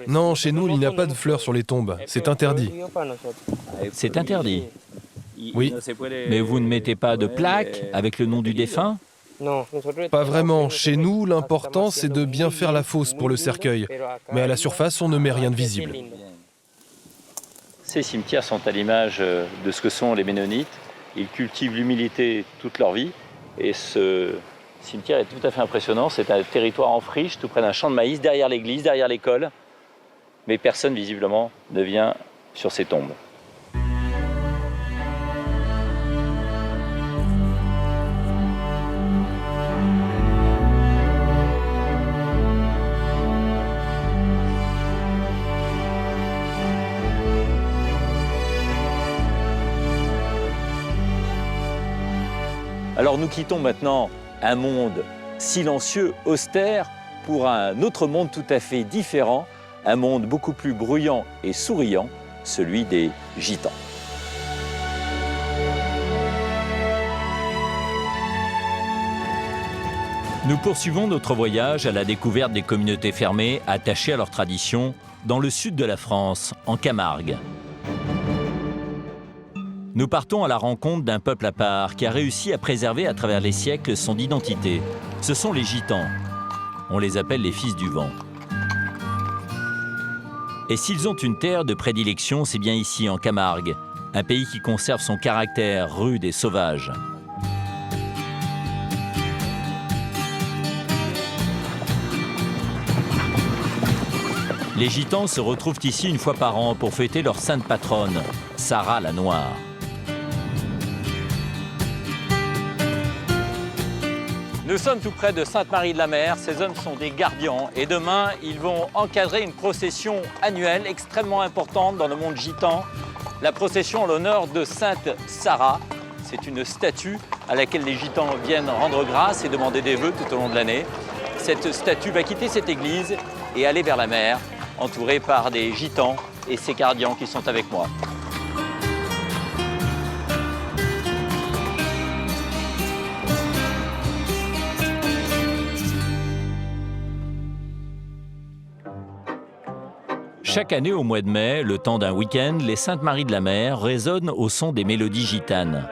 Non, chez nous, il n'y a pas de fleurs sur les tombes. C'est interdit. C'est interdit? Oui. Mais vous ne mettez pas de plaque avec le nom du défunt? Pas vraiment. Chez nous, l'important, c'est de bien faire la fosse pour le cercueil. Mais à la surface, on ne met rien de visible. Ces cimetières sont à l'image de ce que sont les Ménonites. Ils cultivent l'humilité toute leur vie. Et ce cimetière est tout à fait impressionnant. C'est un territoire en friche, tout près d'un champ de maïs, derrière l'église, derrière l'école. Mais personne, visiblement, ne vient sur ces tombes. Alors nous quittons maintenant un monde silencieux, austère, pour un autre monde tout à fait différent, un monde beaucoup plus bruyant et souriant, celui des Gitans. Nous poursuivons notre voyage à la découverte des communautés fermées attachées à leurs traditions dans le sud de la France, en Camargue. Nous partons à la rencontre d'un peuple à part qui a réussi à préserver à travers les siècles son identité. Ce sont les Gitans. On les appelle les fils du vent. Et s'ils ont une terre de prédilection, c'est bien ici, en Camargue, un pays qui conserve son caractère rude et sauvage. Les Gitans se retrouvent ici une fois par an pour fêter leur sainte patronne, Sarah la Noire. Nous sommes tout près de Sainte-Marie-de-la-Mer. Ces hommes sont des gardians et demain, ils vont encadrer une procession annuelle extrêmement importante dans le monde gitan. La procession en l'honneur de Sainte Sarah. C'est une statue à laquelle les Gitans viennent rendre grâce et demander des vœux tout au long de l'année. Cette statue va quitter cette église et aller vers la mer, entourée par des Gitans et ses gardians qui sont avec moi. Chaque année au mois de mai, le temps d'un week-end, les Saintes Maries de la Mer résonnent au son des mélodies gitanes.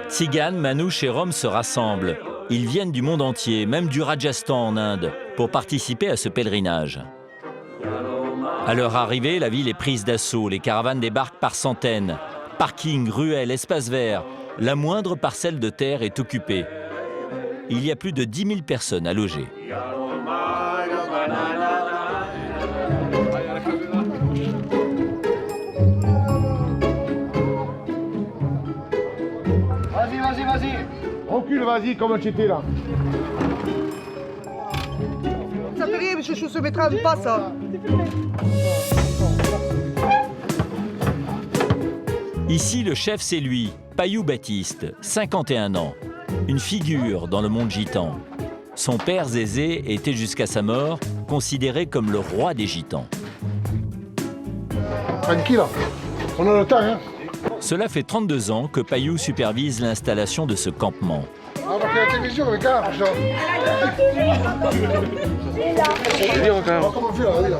Tziganes, Manouches et Roms se rassemblent. Ils viennent du monde entier, même du Rajasthan en Inde, pour participer à ce pèlerinage. À leur arrivée, la ville est prise d'assaut. Les caravanes débarquent par centaines. Parkings, ruelles, espaces verts. La moindre parcelle de terre est occupée. Il y a plus de 10 000 personnes à loger. Vas-y. Recule, vas-y, comme tu étais là. Ça fait rien, monsieur, je se mettra en pas, ça. Ici, le chef, c'est lui, Payou Baptiste, 51 ans. Une figure dans le monde gitan. Son père, Zézé, était jusqu'à sa mort considéré comme le roi des Gitans. Tranquille, on a le temps, hein. Cela fait 32 ans que Payou supervise l'installation de ce campement. On va faire la télévision, regarde, genre. Comment on fait là?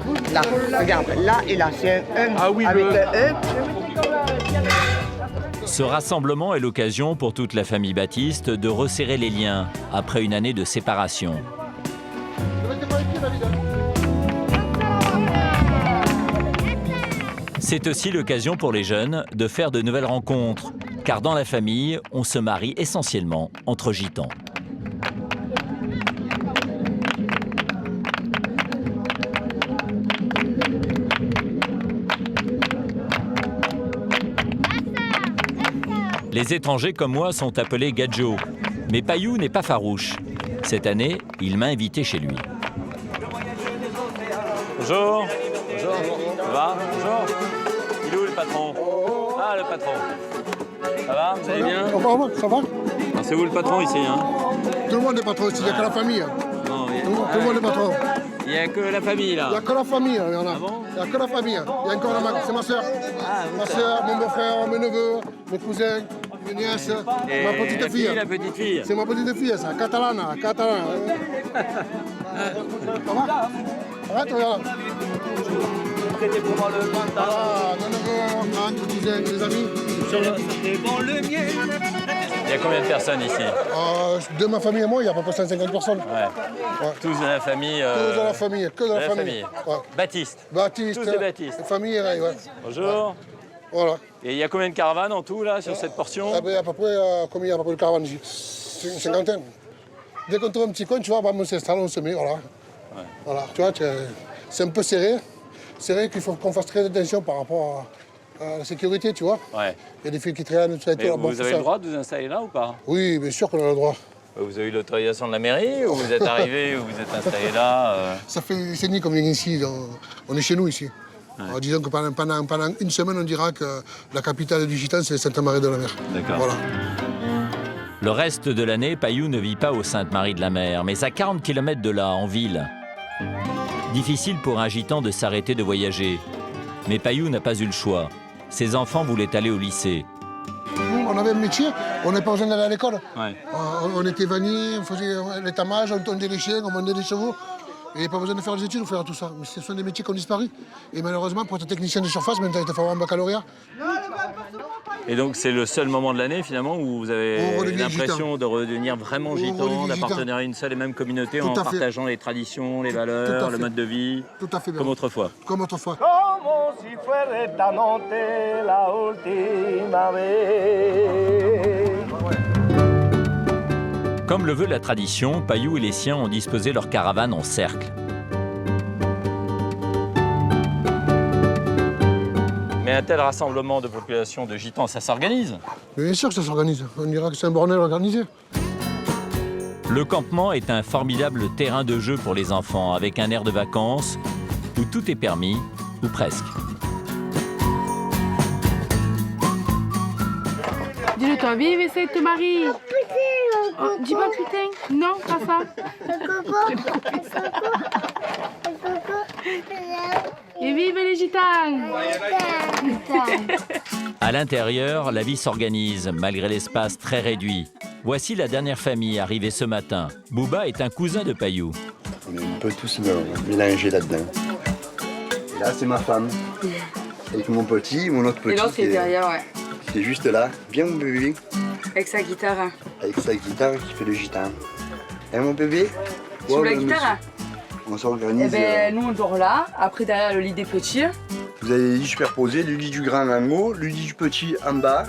Là, regarde, là et là, c'est un avec un. Ce rassemblement est l'occasion pour toute la famille Baptiste de resserrer les liens après une année de séparation. C'est aussi l'occasion pour les jeunes de faire de nouvelles rencontres, car dans la famille, on se marie essentiellement entre gitans. Les étrangers comme moi sont appelés Gadjo, mais Payou n'est pas farouche. Cette année, il m'a invité chez lui. Bonjour. Bonjour. Ça va? Bonjour. Il est où le patron? Ah, le patron. Ça va? Vous allez bien? Ça va? C'est vous le patron ici, hein? Tout le monde est patron ici, il n'y a que la famille. Non, Tout le monde est patron. Il n'y a que la famille, là? Il n'y a que la famille, il y en a. Ah bon? Il n'y a que la famille. Il y a encore c'est ma soeur. Ma soeur, mon beau-frère, mes neveux, mes cousins, mes nièces, et ma petite fille. La petite fille? C'est ma petite fille, ça, catalane. Ça va? Ça va, toi? C'était pour moi le grand talent. Ah, mes neveux, mes cousins, mes amis. C'était bon le mien. Il y a combien de personnes ici? De ma famille et moi, il y a à peu près 150 personnes. Ouais. Tous de la famille. Tous de la famille, que de la famille. Ouais. Baptiste. Baptiste. Tous des Baptistes. Famille, ouais. Bonjour. Ouais. Voilà. Et il y a combien de caravanes en tout là sur cette portion? Ah ben, à peu près, combien il y a à peu près de caravanes ici? Une cinquantaine. Dès qu'on trouve un petit coin, tu vois, on s'installe, on se met, voilà. Ouais. Voilà, tu vois, c'est un peu serré. C'est vrai qu'il faut qu'on fasse très attention par rapport à la sécurité, tu vois. Ouais. Il y a des filles qui traînent, tout ça et tout. Vous avez le droit de vous installer là ou pas? Oui, bien sûr qu'on a le droit. Vous avez eu l'autorisation de la mairie ou vous êtes arrivé ou vous êtes installé là Ça fait des décennies qu'on vient ici, on est chez nous ici. Alors, disons que pendant une semaine, on dira que la capitale du Gitan, c'est Sainte-Marie-de-la-Mer. D'accord. Voilà. Le reste de l'année, Payou ne vit pas au Sainte-Marie-de-la-Mer, mais à 40 km de là, en ville. Difficile pour un gitan de s'arrêter de voyager. Mais Payou n'a pas eu le choix. Ses enfants voulaient aller au lycée. On avait un métier, on n'avait pas besoin d'aller à l'école. Ouais. On était vanniers, on faisait l'étamage, on tondait les chiens, on vendait des chevaux. Il n'y avait pas besoin de faire des études pour faire tout ça. Mais ce sont des métiers qui ont disparu. Et malheureusement, pour être technicien de surface, maintenant, il faut avoir un baccalauréat. Et donc c'est le seul moment de l'année finalement où vous avez l'impression de redevenir vraiment gitan, d'appartenir à une seule et même communauté en partageant les traditions, les valeurs, le mode de vie. Tout à fait. Comme autrefois. Comme autrefois. Comme le veut la tradition, Payou et les siens ont disposé leur caravane en cercle. Mais un tel rassemblement de population de gitans, ça s'organise? Bien sûr que ça s'organise. On dira que c'est un bordel organisé. Le campement est un formidable terrain de jeu pour les enfants, avec un air de vacances où tout est permis, ou presque. Dis-le toi, vive et c'est Marie. Oh, dis pas putain. Non, pas ça. Et vive les gitans. À l'intérieur, la vie s'organise, malgré l'espace très réduit. Voici la dernière famille arrivée ce matin. Bouba est un cousin de Payou. On est un peu tous mélangés là-dedans. Et là, c'est ma femme. Avec mon petit, mon autre petit. Et l'autre, c'est derrière, ouais. Qui est juste là. Viens, mon bébé. Avec sa guitare. Avec sa guitare qui fait le gitan. Hein, mon bébé? Tu joues la guitare? On s'organise. Eh ben, nous, on dort là. Après, derrière le lit des petits. Vous avez les lits superposés, le lit du grand en haut, le lit du petit en bas.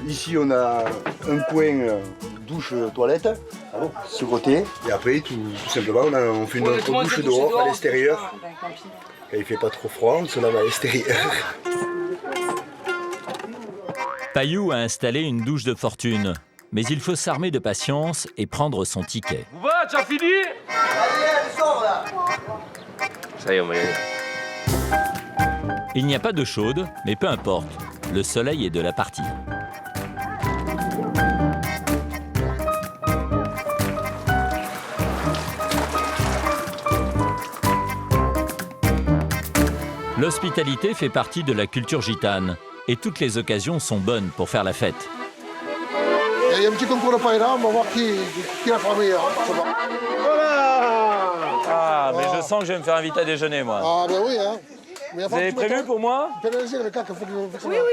Ici, on a un coin douche-toilette, ce côté. Et après, tout simplement, on fait notre douche dehors, à l'extérieur. Quand il ne fait pas trop froid, on se lave à l'extérieur. Payou a installé une douche de fortune. Mais il faut s'armer de patience et prendre son ticket. Vous va, tu as fini? Allez, elle sort là. Ça y est, on va y aller. Il n'y a pas d'eau chaude, mais peu importe. Le soleil est de la partie. L'hospitalité fait partie de la culture gitane. Et toutes les occasions sont bonnes pour faire la fête. Il y a un petit concours de paella, on va voir qui la fera meilleure. Voilà. Ah, mais je sens que je vais me faire inviter à déjeuner, moi. Ah, ben oui, hein. Vous avez prévu pour moi? Oui, il n'y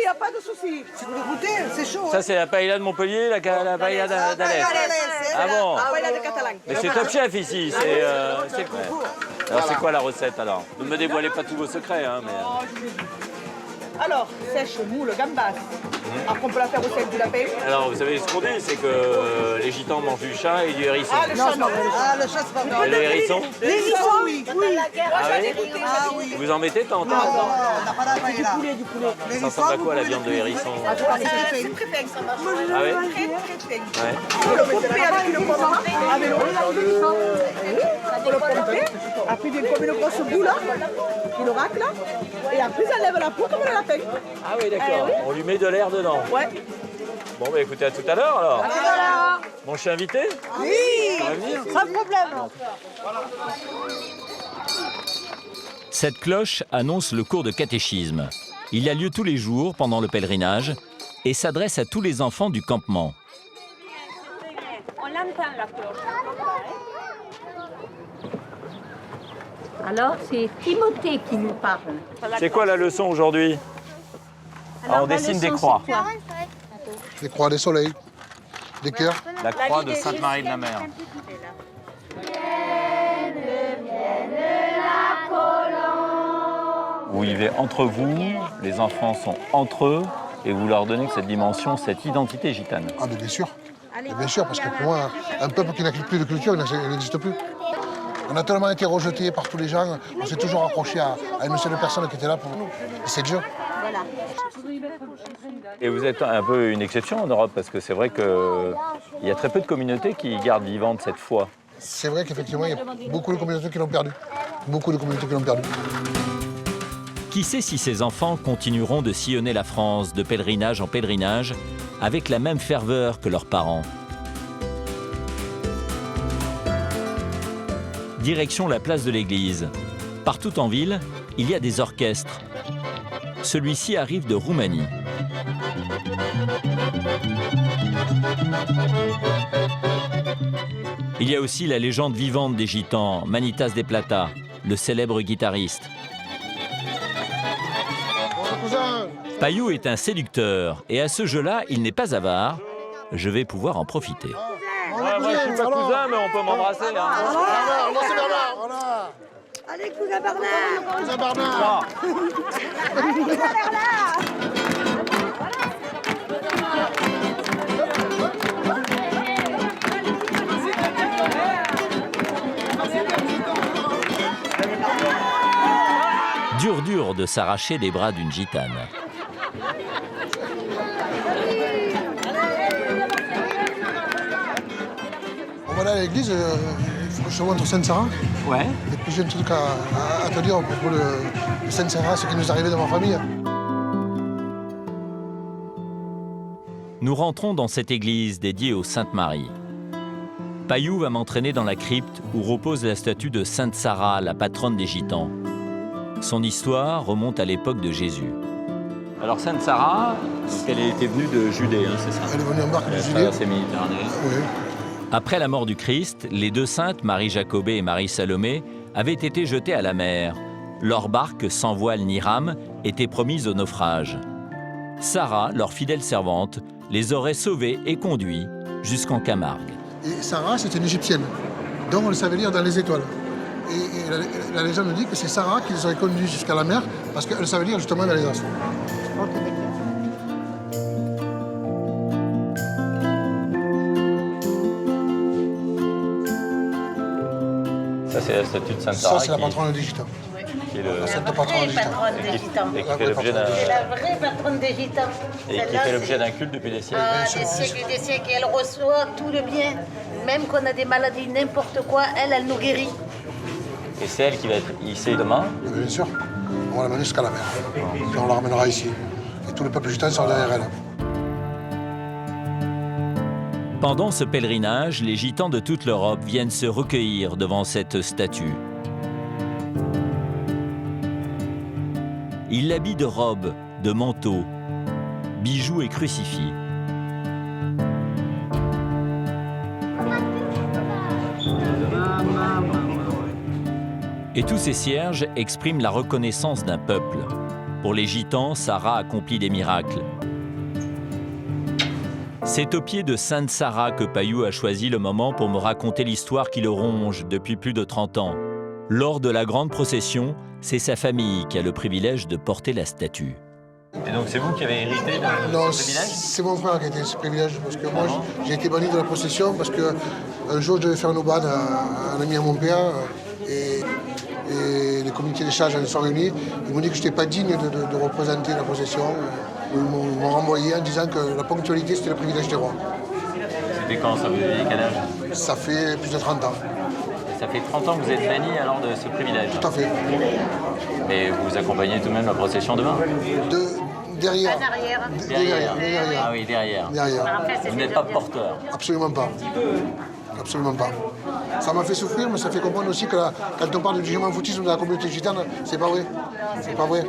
a pas de souci. Si vous le goûtez, c'est chaud. Ça, c'est la paella de Montpellier, la paella d'Alès. Ah bon? La paella de Catalan. Mais c'est Top Chef ici. C'est quoi? Alors, c'est quoi la recette, alors? Ne me dévoilez pas tous vos secrets, hein, mais... Alors, sèche, moule, gambas. Après, on peut la faire au sel du lapin. Alors, vous savez ce qu'on dit, c'est que les gitans mangent du chat et du hérisson. Ah, le chat, non. Ah, le chat, c'est pas vrai. Et le hérisson? Les hérissons, oui. Ah oui? Vous en mettez de temps en temps? Non, on n'a pas la paella. Du poulet. Ça ressemble à quoi, la viande de hérisson? C'est très fin, ça marche. Ah oui? Très fin. Ouais. On le pomper avec une pomme. Avec le pomper. Après, il vient comme une grosse boule, là. Il le racle, là. Et après, ça lève la peau comme le lapin. Ah oui, d'accord. Oui. On lui met de l'air dedans. Ouais. Bon, bah écoutez, à tout à l'heure, alors. À tout à l'heure. Bon, je suis invité? Oui, Ça va venir? sans problème. Cette cloche annonce le cours de catéchisme. Il a lieu tous les jours pendant le pèlerinage et s'adresse à tous les enfants du campement. On l'entend, la cloche. Alors, c'est Timothée qui nous parle. C'est quoi la leçon aujourd'hui? On dessine des croix. Des croix, des soleils, des cœurs. La croix de Sainte-Marie-de-la-Mer. Vous vivez entre vous, les enfants sont entre eux, et vous leur donnez cette dimension, cette identité gitane. Ah, mais bien sûr. Mais bien sûr, parce que pour moi, un peuple qui n'a plus de culture, il n'existe plus. On a tellement été rejetés par tous les gens, on s'est toujours accroché à une seule personne qui était là pour nous. Et c'est Dieu. Voilà. Et vous êtes un peu une exception en Europe, parce que c'est vrai qu'il y a très peu de communautés qui gardent vivante cette foi. C'est vrai qu'effectivement, il y a beaucoup de communautés qui l'ont perdu. Beaucoup de communautés qui l'ont perdu. Qui sait si ces enfants continueront de sillonner la France de pèlerinage en pèlerinage avec la même ferveur que leurs parents. Direction la place de l'église. Partout en ville, il y a des orchestres. Celui-ci arrive de Roumanie. Il y a aussi la légende vivante des Gitans, Manitas de Plata, le célèbre guitariste. Payou est un séducteur et à ce jeu-là, il n'est pas avare. Je vais pouvoir en profiter. Ouais, moi, je suis pas cousin, mais on peut m'embrasser. Hein. C'est Bernard, voilà. Allez, cousin Bernard. Cousin Bernard. Cousin Bernard. Dur de s'arracher des bras d'une gitane. On va aller à l'église, il faut que je te montre Sainte-Sarah. Ouais. Et puis j'ai un truc à te dire à propos de Sainte-Sarah, ce qui nous est arrivé dans ma famille. Nous rentrons dans cette église dédiée aux Sainte Marie. Payou va m'entraîner dans la crypte où repose la statue de Sainte Sarah, la patronne des Gitans. Son histoire remonte à l'époque de Jésus. Alors Sainte Sarah, elle était venue de Judée, hein, c'est ça? Elle est venue en barque de Judée. Traversée Méditerranée. Oui. Après la mort du Christ, les deux saintes, Marie Jacobée et Marie Salomé, avaient été jetées à la mer. Leur barque, sans voile ni rame, était promise au naufrage. Sarah, leur fidèle servante, les aurait sauvés et conduits jusqu'en Camargue. Et Sarah, c'est une Égyptienne, dont on le savait lire dans les étoiles. Et la légende dit que c'est Sarah qui les aurait conduits jusqu'à la mer, parce qu'elle savait lire justement dans les astres. Ça, c'est la statue de Sainte Sarah. Ça, c'est la patronne des Gitans. Qui est le... La sainte patronne des Gitans. Et qui fait l'objet d'un... C'est la vraie patronne des Gitans. Et qui fait l'objet d'un culte depuis des siècles. Des siècles et des siècles. Elle reçoit tout le bien. Même qu'on a des maladies, n'importe quoi, elle nous guérit. Et c'est elle qui va être hissée demain? Bien sûr. On va l'amener jusqu'à la mer. Puis on la ramènera ici. Et tout le peuple gitan sera derrière elle. Pendant ce pèlerinage, les Gitans de toute l'Europe viennent se recueillir devant cette statue. Ils l'habillent de robes, de manteaux, bijoux et crucifix. Et tous ces cierges expriment la reconnaissance d'un peuple. Pour les Gitans, Sarah accomplit des miracles. C'est au pied de Sainte Sarah que Payou a choisi le moment pour me raconter l'histoire qui le ronge depuis plus de 30 ans. Lors de la grande procession, c'est sa famille qui a le privilège de porter la statue. Et donc c'est vous qui avez hérité de ce privilège? C'est mon frère qui a été ce privilège, parce que moi j'ai été banni de la procession parce qu'un jour je devais faire une aubade à un ami à mon père et les comités des charges sont réunis. Ils m'ont dit que je n'étais pas digne de représenter la procession. Ils m'ont renvoyé en disant que la ponctualité c'était le privilège des rois. C'était quand ça? Vous aviez quel âge? Ça fait plus de 30 ans. Ça fait 30 ans que vous êtes banni alors de ce privilège? Tout à fait. Mais vous accompagnez tout de même la procession demain? Derrière. En arrière. Derrière. Ah oui, derrière. Vous n'êtes pas porteur? Absolument pas. Absolument pas. Ça m'a fait souffrir, mais ça fait comprendre aussi que quand on parle du gémant-foutisme de la communauté gitane, c'est pas vrai. C'est pas vrai.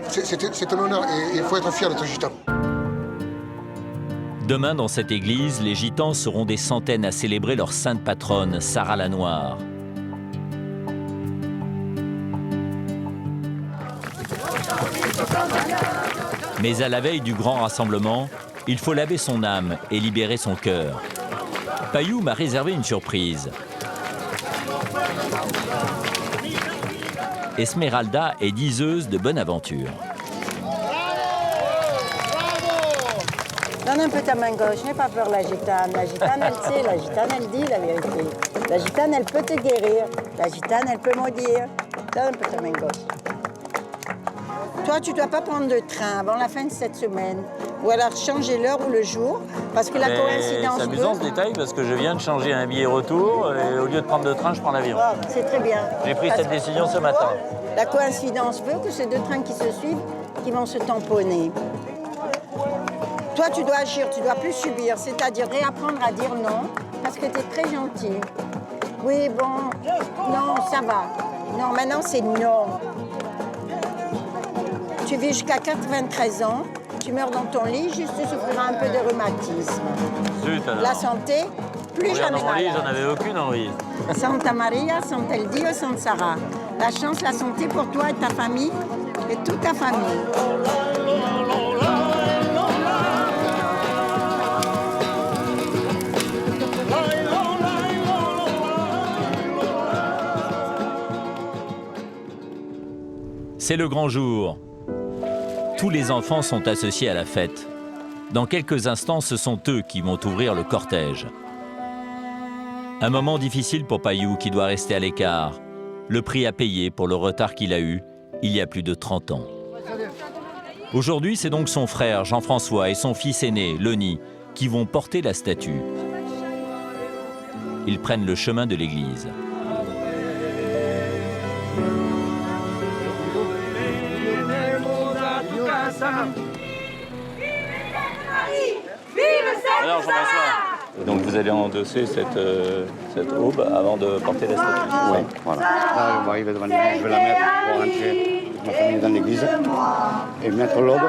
C'est un honneur et il faut être fier d'être gitan. Demain, dans cette église, les Gitans seront des centaines à célébrer leur sainte patronne, Sarah la Noire. Mais à la veille du grand rassemblement, il faut laver son âme et libérer son cœur. Payou m'a réservé une surprise. Esmeralda est diseuse de bonne aventure. Donne un peu ta main gauche, n'aie pas peur la gitane. La gitane, elle sait, la gitane, elle dit la vérité. La gitane, elle peut te guérir. La gitane, elle peut maudire. Donne un peu ta main gauche. Toi, tu ne dois pas prendre de train avant la fin de cette semaine. Ou alors changer l'heure ou le jour, parce que la coïncidence C'est amusant ce détail parce que je viens de changer un billet retour et au lieu de prendre le train, je prends l'avion. Oh, c'est très bien. J'ai pris cette décision ce matin. La coïncidence veut que ces deux trains qui se suivent, qui vont se tamponner. Toi, tu dois agir, tu dois plus subir, c'est-à-dire réapprendre à dire non, parce que tu es très gentil. Oui, bon, non, ça va. Non, maintenant c'est non. Tu vis jusqu'à 93 ans, tu meurs dans ton lit, juste tu souffriras un peu de rhumatisme. Zut, alors. La santé, plus jamais dans mon lit, malade. j'en avais aucune envie. Santa Maria, Santa El Dio, Santa Sara. La chance, la santé pour toi et ta famille, et toute ta famille. C'est le grand jour. Tous les enfants sont associés à la fête. Dans quelques instants, ce sont eux qui vont ouvrir le cortège. Un moment difficile pour Payou qui doit rester à l'écart. Le prix à payer pour le retard qu'il a eu il y a plus de 30 ans. Aujourd'hui, c'est donc son frère Jean-François et son fils aîné, Loni, qui vont porter la statue. Ils prennent le chemin de l'église. Alors Jean-François, donc vous allez endosser cette aube avant de porter la statue. Oui, voilà. Là, on va arriver devant l'église, je vais la mettre pour rentrer ma famille dans l'église et mettre l'aube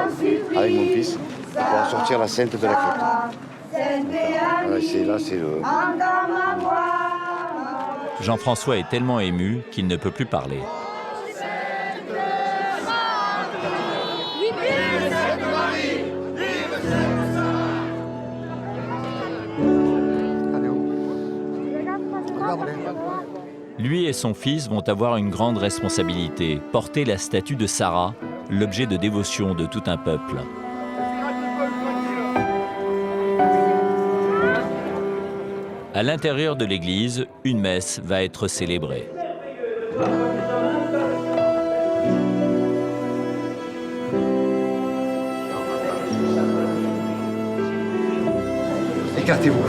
avec mon fils pour sortir la sainte de la fête. Voilà, là, c'est le... Jean-François est tellement ému qu'il ne peut plus parler. Lui et son fils vont avoir une grande responsabilité, porter la statue de Sarah, l'objet de dévotion de tout un peuple. À l'intérieur de l'église, une messe va être célébrée. Écartez-vous.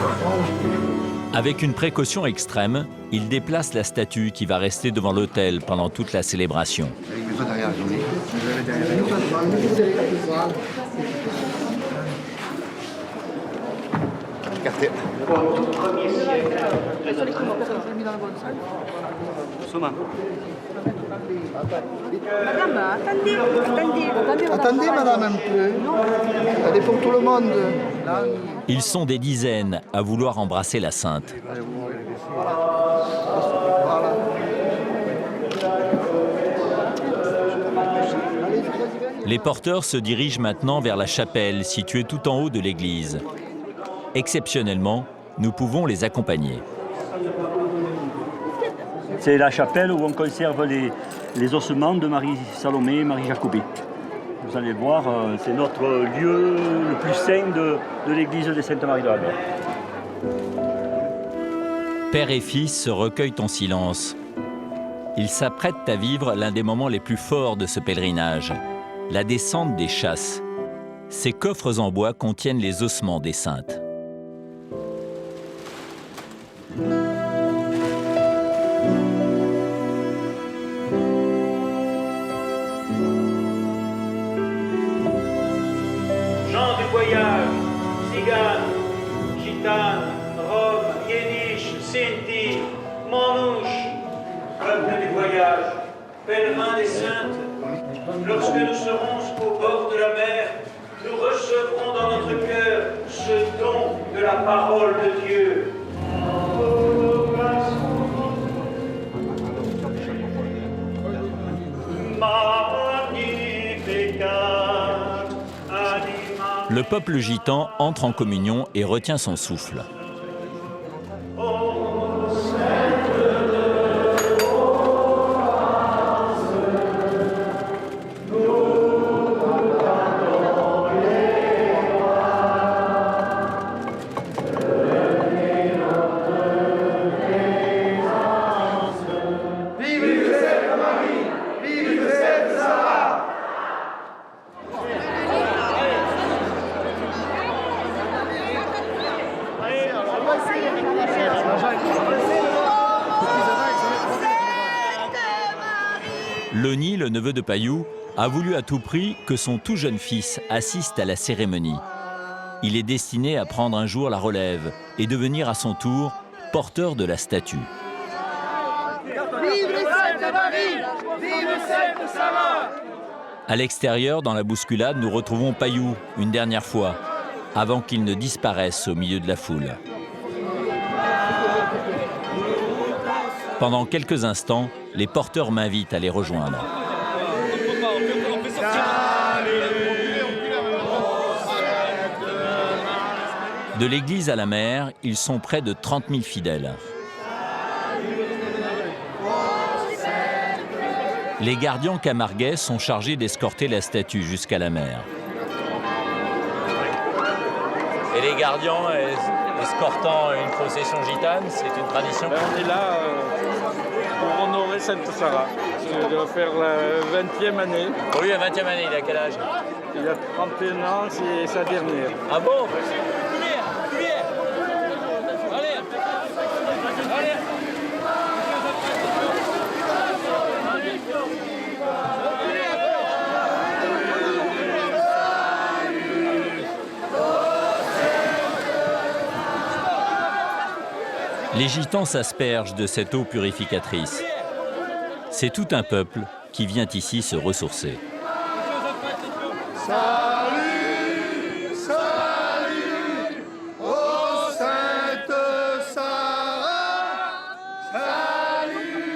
Avec une précaution extrême, il déplace la statue qui va rester devant l'autel pendant toute la célébration. Mets-toi derrière, Johnny. Écartez. Attendez, madame, un peu. Elle est pour tout le monde. Ils sont des dizaines à vouloir embrasser la sainte. Les porteurs se dirigent maintenant vers la chapelle située tout en haut de l'église. Exceptionnellement, nous pouvons les accompagner. C'est la chapelle où on conserve les ossements de Marie-Salomé et Marie-Jacobée. Vous allez voir, c'est notre lieu le plus saint de l'église de Sainte-Marie de la Mer. Père et fils se recueillent en silence. Ils s'apprêtent à vivre l'un des moments les plus forts de ce pèlerinage, la descente des chasses. Ces coffres en bois contiennent les ossements des saintes. Gens du voyage, Tziganes, Gitanes, Roms, Yiddish, Sinti, Manouches, peuple du voyage, pèlerins des saintes, lorsque nous serons au bord de la mer, nous recevrons dans notre cœur ce don de la parole de Dieu. Le peuple gitan entre en communion et retient son souffle. Loni, le neveu de Payou, a voulu à tout prix que son tout jeune fils assiste à la cérémonie. Il est destiné à prendre un jour la relève et devenir à son tour porteur de la statue. À l'extérieur, dans la bousculade, nous retrouvons Payou une dernière fois, avant qu'il ne disparaisse au milieu de la foule. Pendant quelques instants, les porteurs m'invitent à les rejoindre. De l'église à la mer, ils sont près de 30 000 fidèles. Les gardiens camarguais sont chargés d'escorter la statue jusqu'à la mer. Et les gardiens escortant une procession gitane, c'est une tradition? On est là pour honorer Sainte Sarah. Je dois faire la 20e année. Oui, la 20e année, il a quel âge? Il a 31 ans, c'est sa dernière. Ah bon? Les gitans s'aspergent de cette eau purificatrice. C'est tout un peuple qui vient ici se ressourcer. Salut, salut, ô Sainte Sarah. Salut,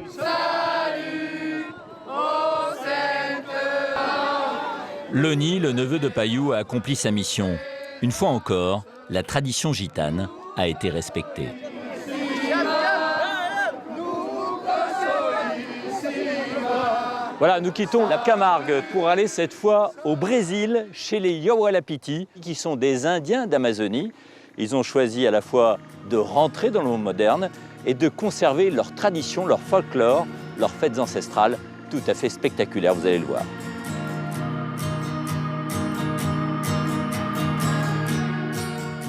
salut, ô Sainte Sarah. Loni, le neveu de Payou, a accompli sa mission. Une fois encore, la tradition gitane a été respectée. Voilà, nous quittons la Camargue pour aller cette fois au Brésil, chez les Yawalapiti, qui sont des Indiens d'Amazonie. Ils ont choisi à la fois de rentrer dans le monde moderne et de conserver leur tradition, leur folklore, leurs fêtes ancestrales, tout à fait spectaculaires, vous allez le voir.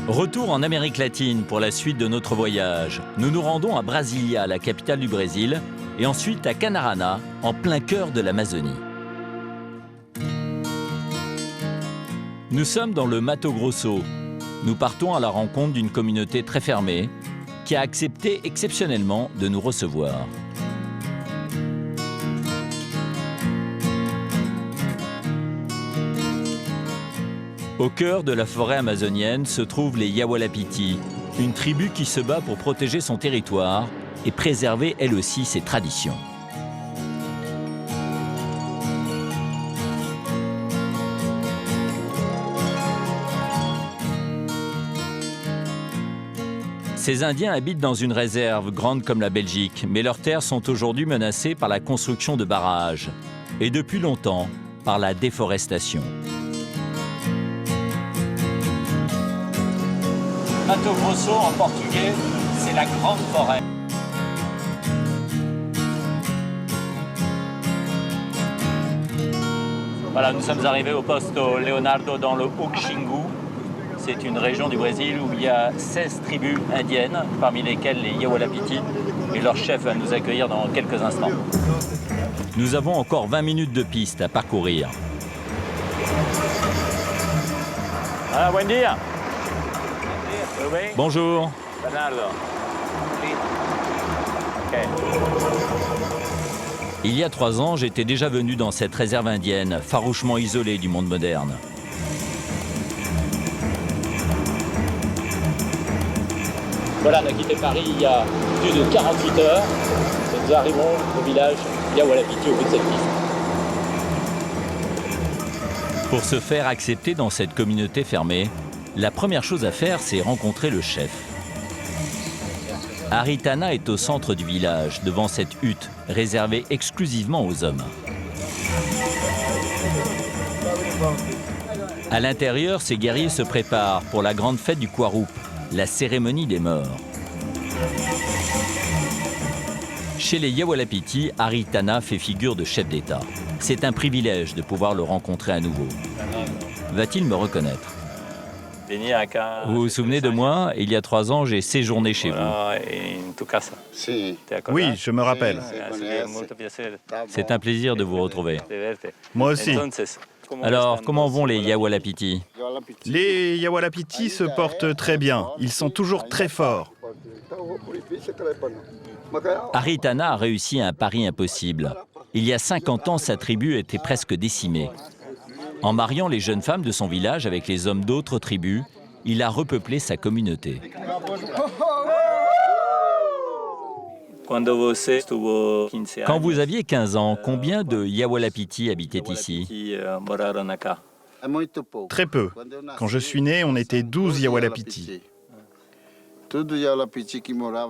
Retour en Amérique latine pour la suite de notre voyage. Nous nous rendons à Brasilia, la capitale du Brésil, et ensuite à Canarana, en plein cœur de l'Amazonie. Nous sommes dans le Mato Grosso. Nous partons à la rencontre d'une communauté très fermée qui a accepté exceptionnellement de nous recevoir. Au cœur de la forêt amazonienne se trouvent les Yawalapiti, une tribu qui se bat pour protéger son territoire et préserver elle aussi ses traditions. Ces Indiens habitent dans une réserve grande comme la Belgique, mais leurs terres sont aujourd'hui menacées par la construction de barrages et depuis longtemps par la déforestation. Mato Grosso en portugais, c'est la grande forêt. Voilà, nous sommes arrivés au Posto Leonardo dans le Uxingu. C'est une région du Brésil où il y a 16 tribus indiennes, parmi lesquelles les Yawalapiti, et leur chef va nous accueillir dans quelques instants. Nous avons encore 20 minutes de piste à parcourir. Ah, buen dia. Bonjour. Bernardo. Okay. Il y a 3 ans, j'étais déjà venu dans cette réserve indienne, farouchement isolée du monde moderne. Voilà, on a quitté Paris il y a plus de 48 heures et nous arrivons au village Yawalapiti au bout de cette piste. Pour se faire accepter dans cette communauté fermée, la première chose à faire, c'est rencontrer le chef. Aritana est au centre du village, devant cette hutte réservée exclusivement aux hommes. À l'intérieur, ces guerriers se préparent pour la grande fête du Kwarup, la cérémonie des morts. Chez les Yawalapiti, Aritana fait figure de chef d'État. C'est un privilège de pouvoir le rencontrer à nouveau. Va-t-il me reconnaître ? Vous vous souvenez de moi? Il y a 3 ans, j'ai séjourné chez vous. Oui, je me rappelle. C'est un plaisir de vous retrouver. Moi aussi. Alors, comment vont les Yawalapiti? Les Yawalapiti se portent très bien. Ils sont toujours très forts. Aritana a réussi un pari impossible. Il y a 50 ans, sa tribu était presque décimée. En mariant les jeunes femmes de son village avec les hommes d'autres tribus, il a repeuplé sa communauté. Quand vous aviez 15 ans, combien de Yawalapiti habitaient ici? Très peu. Quand je suis né, on était 12 Yawalapiti.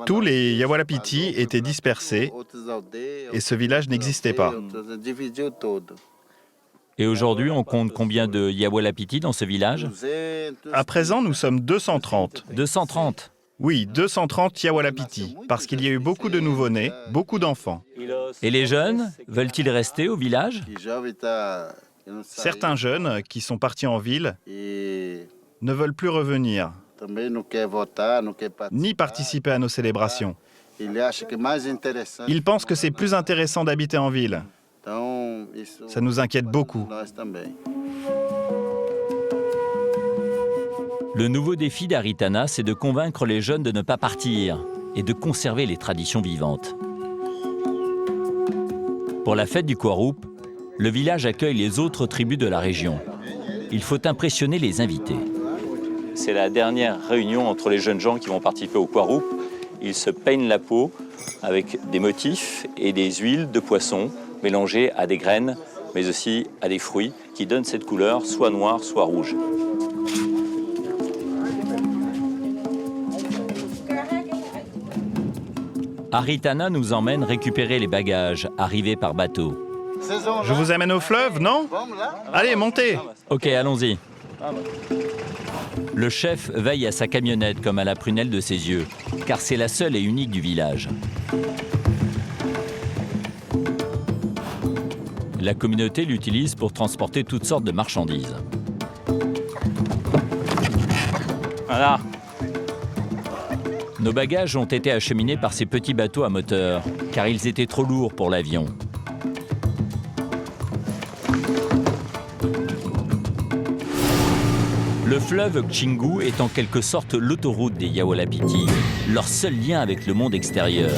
Tous les Yawalapiti étaient dispersés et ce village n'existait pas. Et aujourd'hui, on compte combien de Yawalapiti dans ce village? À présent, nous sommes 230. 230? Oui, 230 Yawalapiti, parce qu'il y a eu beaucoup de nouveau-nés, beaucoup d'enfants. Et les jeunes, veulent-ils rester au village? Certains jeunes qui sont partis en ville ne veulent plus revenir, ni participer à nos célébrations. Ils pensent que c'est plus intéressant d'habiter en ville. Ça nous inquiète beaucoup. Le nouveau défi d'Aritana, c'est de convaincre les jeunes de ne pas partir et de conserver les traditions vivantes. Pour la fête du Kwarup, le village accueille les autres tribus de la région. Il faut impressionner les invités. C'est la dernière réunion entre les jeunes gens qui vont participer au Kwarup. Ils se peignent la peau avec des motifs et des huiles de poisson mélangées à des graines, mais aussi à des fruits qui donnent cette couleur soit noire, soit rouge. Aritana nous emmène récupérer les bagages arrivés par bateau. Je vous amène au fleuve, non? Allez, montez! Ok, allons-y. Le chef veille à sa camionnette comme à la prunelle de ses yeux, car c'est la seule et unique du village. La communauté l'utilise pour transporter toutes sortes de marchandises. Voilà. Nos bagages ont été acheminés par ces petits bateaux à moteur, car ils étaient trop lourds pour l'avion. Le fleuve Xingu est en quelque sorte l'autoroute des Yawalapiti, leur seul lien avec le monde extérieur.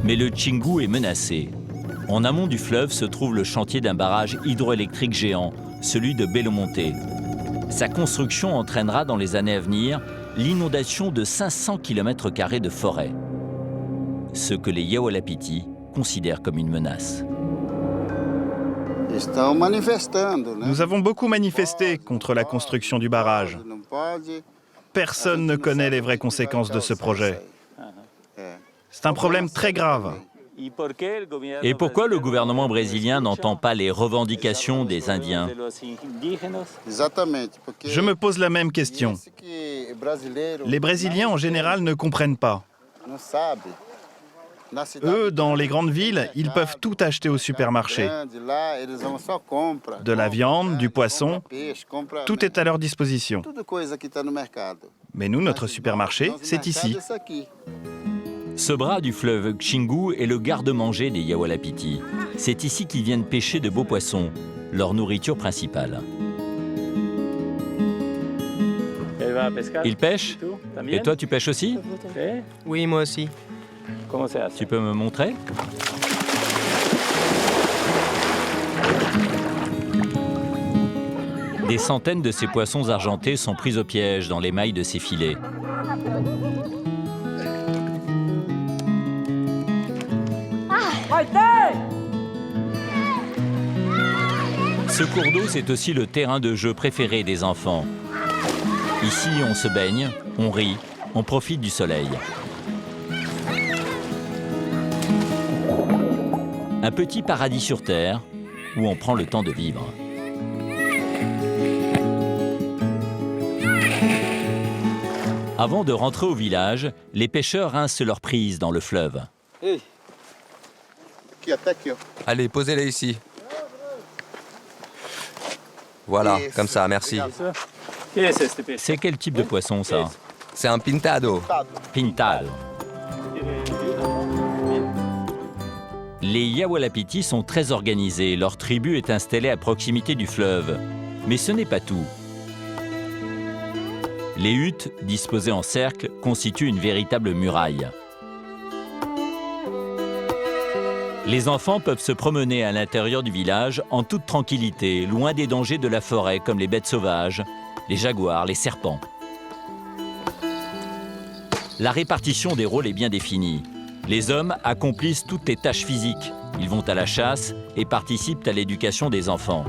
Mais le Xingu est menacé. En amont du fleuve se trouve le chantier d'un barrage hydroélectrique géant, celui de Belo Monte. Sa construction entraînera dans les années à venir l'inondation de 500 km² de forêt, ce que les Yawalapiti considèrent comme une menace. Nous avons beaucoup manifesté contre la construction du barrage. Personne ne connaît les vraies conséquences de ce projet. C'est un problème très grave. Et pourquoi le gouvernement brésilien n'entend pas les revendications des Indiens? Je me pose la même question. Les Brésiliens, en général, ne comprennent pas. Eux, dans les grandes villes, ils peuvent tout acheter au supermarché. De la viande, du poisson, tout est à leur disposition. Mais nous, notre supermarché, c'est ici. Ce bras du fleuve Xingu est le garde-manger des Yawalapiti. C'est ici qu'ils viennent pêcher de beaux poissons, leur nourriture principale. Ils pêchent? Et toi, tu pêches aussi? Oui, moi aussi. Tu peux me montrer? Des centaines de ces poissons argentés sont pris au piège dans les mailles de ces filets. Ce cours d'eau, c'est aussi le terrain de jeu préféré des enfants. Ici, on se baigne, on rit, on profite du soleil. Un petit paradis sur Terre où on prend le temps de vivre. Avant de rentrer au village, les pêcheurs rincent leurs prises dans le fleuve. Allez, posez-les ici. Voilà, comme ça, merci. C'est quel type de poisson, ça? C'est un pintado. Pintal. Les Yawalapiti sont très organisés. Leur tribu est installée à proximité du fleuve. Mais ce n'est pas tout. Les huttes, disposées en cercle, constituent une véritable muraille. Les enfants peuvent se promener à l'intérieur du village en toute tranquillité, loin des dangers de la forêt comme les bêtes sauvages, les jaguars, les serpents. La répartition des rôles est bien définie. Les hommes accomplissent toutes les tâches physiques. Ils vont à la chasse et participent à l'éducation des enfants.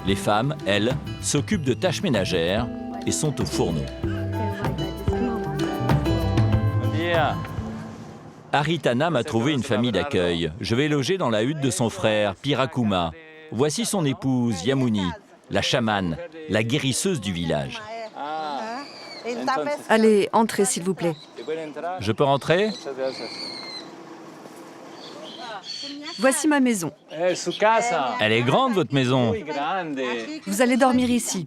Les femmes, elles, s'occupent de tâches ménagères et sont au fourneau. Haritana m'a trouvé une famille d'accueil. Je vais loger dans la hutte de son frère, Pirakuma. Voici son épouse, Yamuni, la chamane, la guérisseuse du village. Allez, entrez s'il vous plaît. Je peux rentrer? Voici ma maison. Elle est grande, votre maison. Vous allez dormir ici.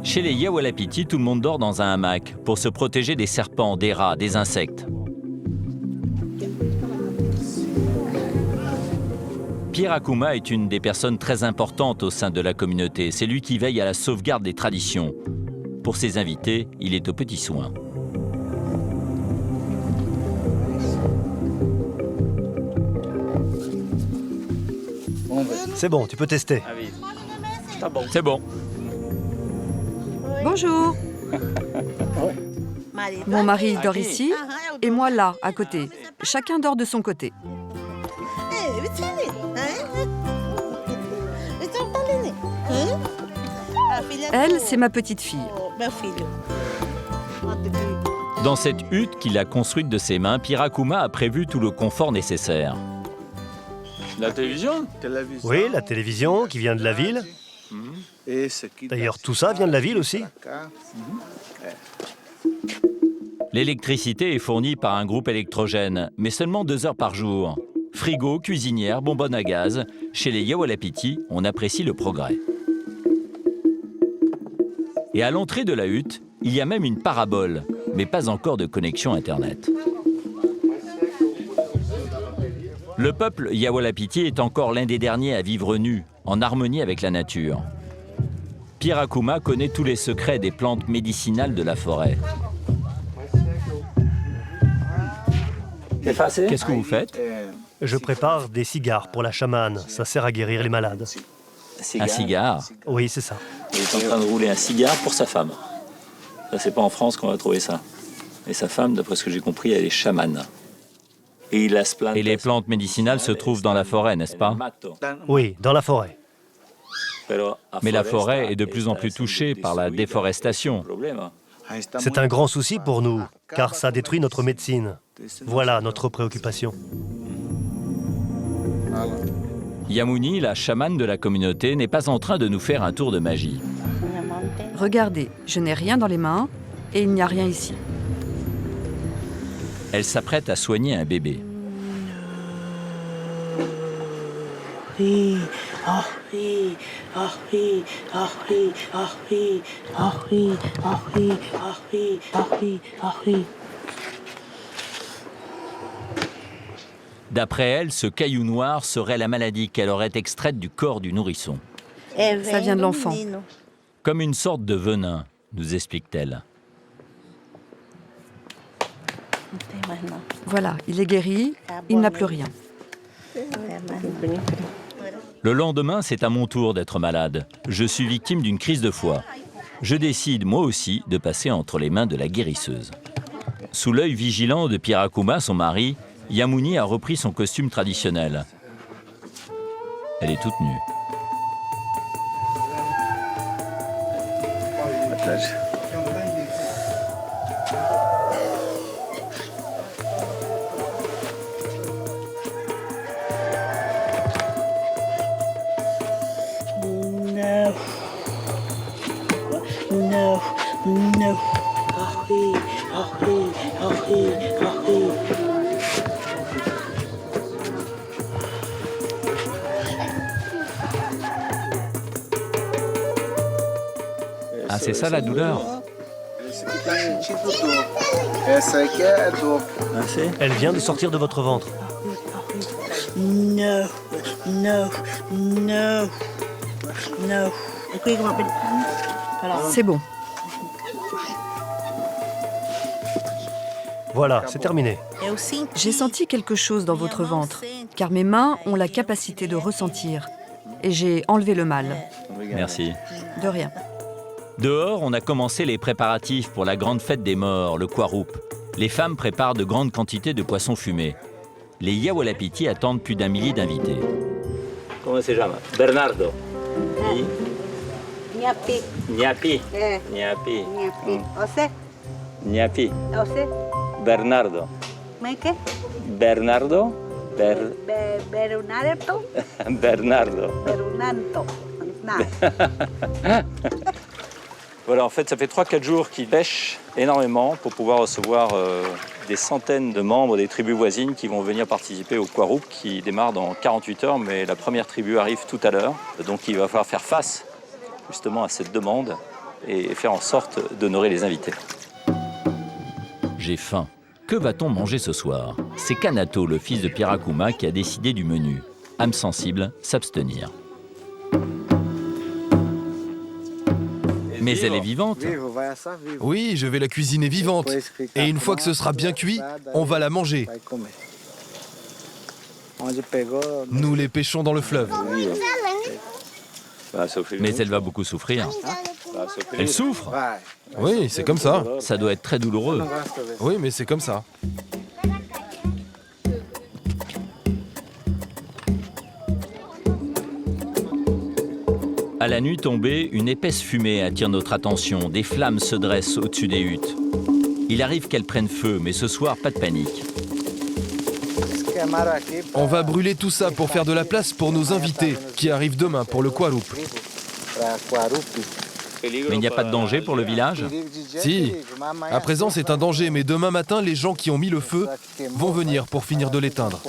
Chez les Yawalapiti, tout le monde dort dans un hamac pour se protéger des serpents, des rats, des insectes. Pirakuma est une des personnes très importantes au sein de la communauté. C'est lui qui veille à la sauvegarde des traditions. Pour ses invités, il est aux petits soins. C'est bon, tu peux tester. C'est bon. Bonjour. Mon mari dort ici et moi là, à côté. Chacun dort de son côté. Elle, c'est ma petite fille. Dans cette hutte qu'il a construite de ses mains, Pirakuma a prévu tout le confort nécessaire. La télévision? Oui, la télévision qui vient de la ville. D'ailleurs, tout ça vient de la ville aussi. L'électricité est fournie par un groupe électrogène, mais seulement 2 heures par jour. Frigo, cuisinière, bonbonne à gaz. Chez les Yawalapiti, on apprécie le progrès. Et à l'entrée de la hutte, il y a même une parabole, mais pas encore de connexion Internet. Le peuple Yawalapiti est encore l'un des derniers à vivre nu, en harmonie avec la nature. Pirakuma connaît tous les secrets des plantes médicinales de la forêt. Qu'est-ce que vous faites? Je prépare des cigares pour la chamane. Ça sert à guérir les malades. Un cigare? Oui, c'est ça. Il est en train de rouler un cigare pour sa femme. Ça, c'est pas en France qu'on va trouver ça. Et sa femme, d'après ce que j'ai compris, elle est chamane. Et les plantes médicinales se trouvent dans la forêt, n'est-ce pas? Oui, dans la forêt. Mais la forêt est de plus en plus touchée par la déforestation. C'est un grand souci pour nous, car ça détruit notre médecine. Voilà notre préoccupation. Yamuni, la chamane de la communauté, n'est pas en train de nous faire un tour de magie. Regardez, je n'ai rien dans les mains et il n'y a rien ici. Elle s'apprête à soigner un bébé. D'après elle, ce caillou noir serait la maladie qu'elle aurait extraite du corps du nourrisson. Ça vient de l'enfant. Comme une sorte de venin, nous explique-t-elle. Voilà, il est guéri, il n'a plus rien. Le lendemain, c'est à mon tour d'être malade. Je suis victime d'une crise de foie. Je décide, moi aussi, de passer entre les mains de la guérisseuse. Sous l'œil vigilant de Pirakuma, son mari, Yamuni a repris son costume traditionnel. Elle est toute nue. c'est ça la douleur? Elle vient de sortir de votre ventre. No, no, no, no. C'est bon. Voilà, c'est terminé. J'ai senti quelque chose dans votre ventre, car mes mains ont la capacité de ressentir. Et j'ai enlevé le mal. Merci. De rien. Dehors, on a commencé les préparatifs pour la grande fête des morts, le Kwarup. Les femmes préparent de grandes quantités de poissons fumés. Les Yawalapiti attendent plus d'1 millier d'invités. Comment se llama? Bernardo. Nyapi. Nyapi. Nyapi. Nyapi. Ose? Nyapi. Ose? Bernardo. ¿Me qué? Bernardo. Bernardo. Bernardo. Bernardo. Voilà, en fait, ça fait 3-4 jours qu'ils pêchent énormément pour pouvoir recevoir des centaines de membres des tribus voisines qui vont venir participer au Kwarup qui démarre dans 48 heures, mais la première tribu arrive tout à l'heure. Donc il va falloir faire face justement à cette demande et faire en sorte d'honorer les invités. J'ai faim. Que va-t-on manger ce soir? C'est Kanato, le fils de Pirakuma, qui a décidé du menu. Âme sensible, s'abstenir. Mais elle est vivante. Oui, je vais la cuisiner vivante. Et une fois que ce sera bien cuit, on va la manger. Nous les pêchons dans le fleuve. Mais elle va beaucoup souffrir. Elle souffre? Oui, c'est comme ça. Ça doit être très douloureux. Oui, mais c'est comme ça. À la nuit tombée, une épaisse fumée attire notre attention. Des flammes se dressent au-dessus des huttes. Il arrive qu'elles prennent feu, mais ce soir, pas de panique. On va brûler tout ça pour faire de la place pour nos invités qui arrivent demain pour le Kwarup. Mais il n'y a pas de danger pour le village? Si. À présent, c'est un danger, mais demain matin, les gens qui ont mis le feu vont venir pour finir de l'éteindre.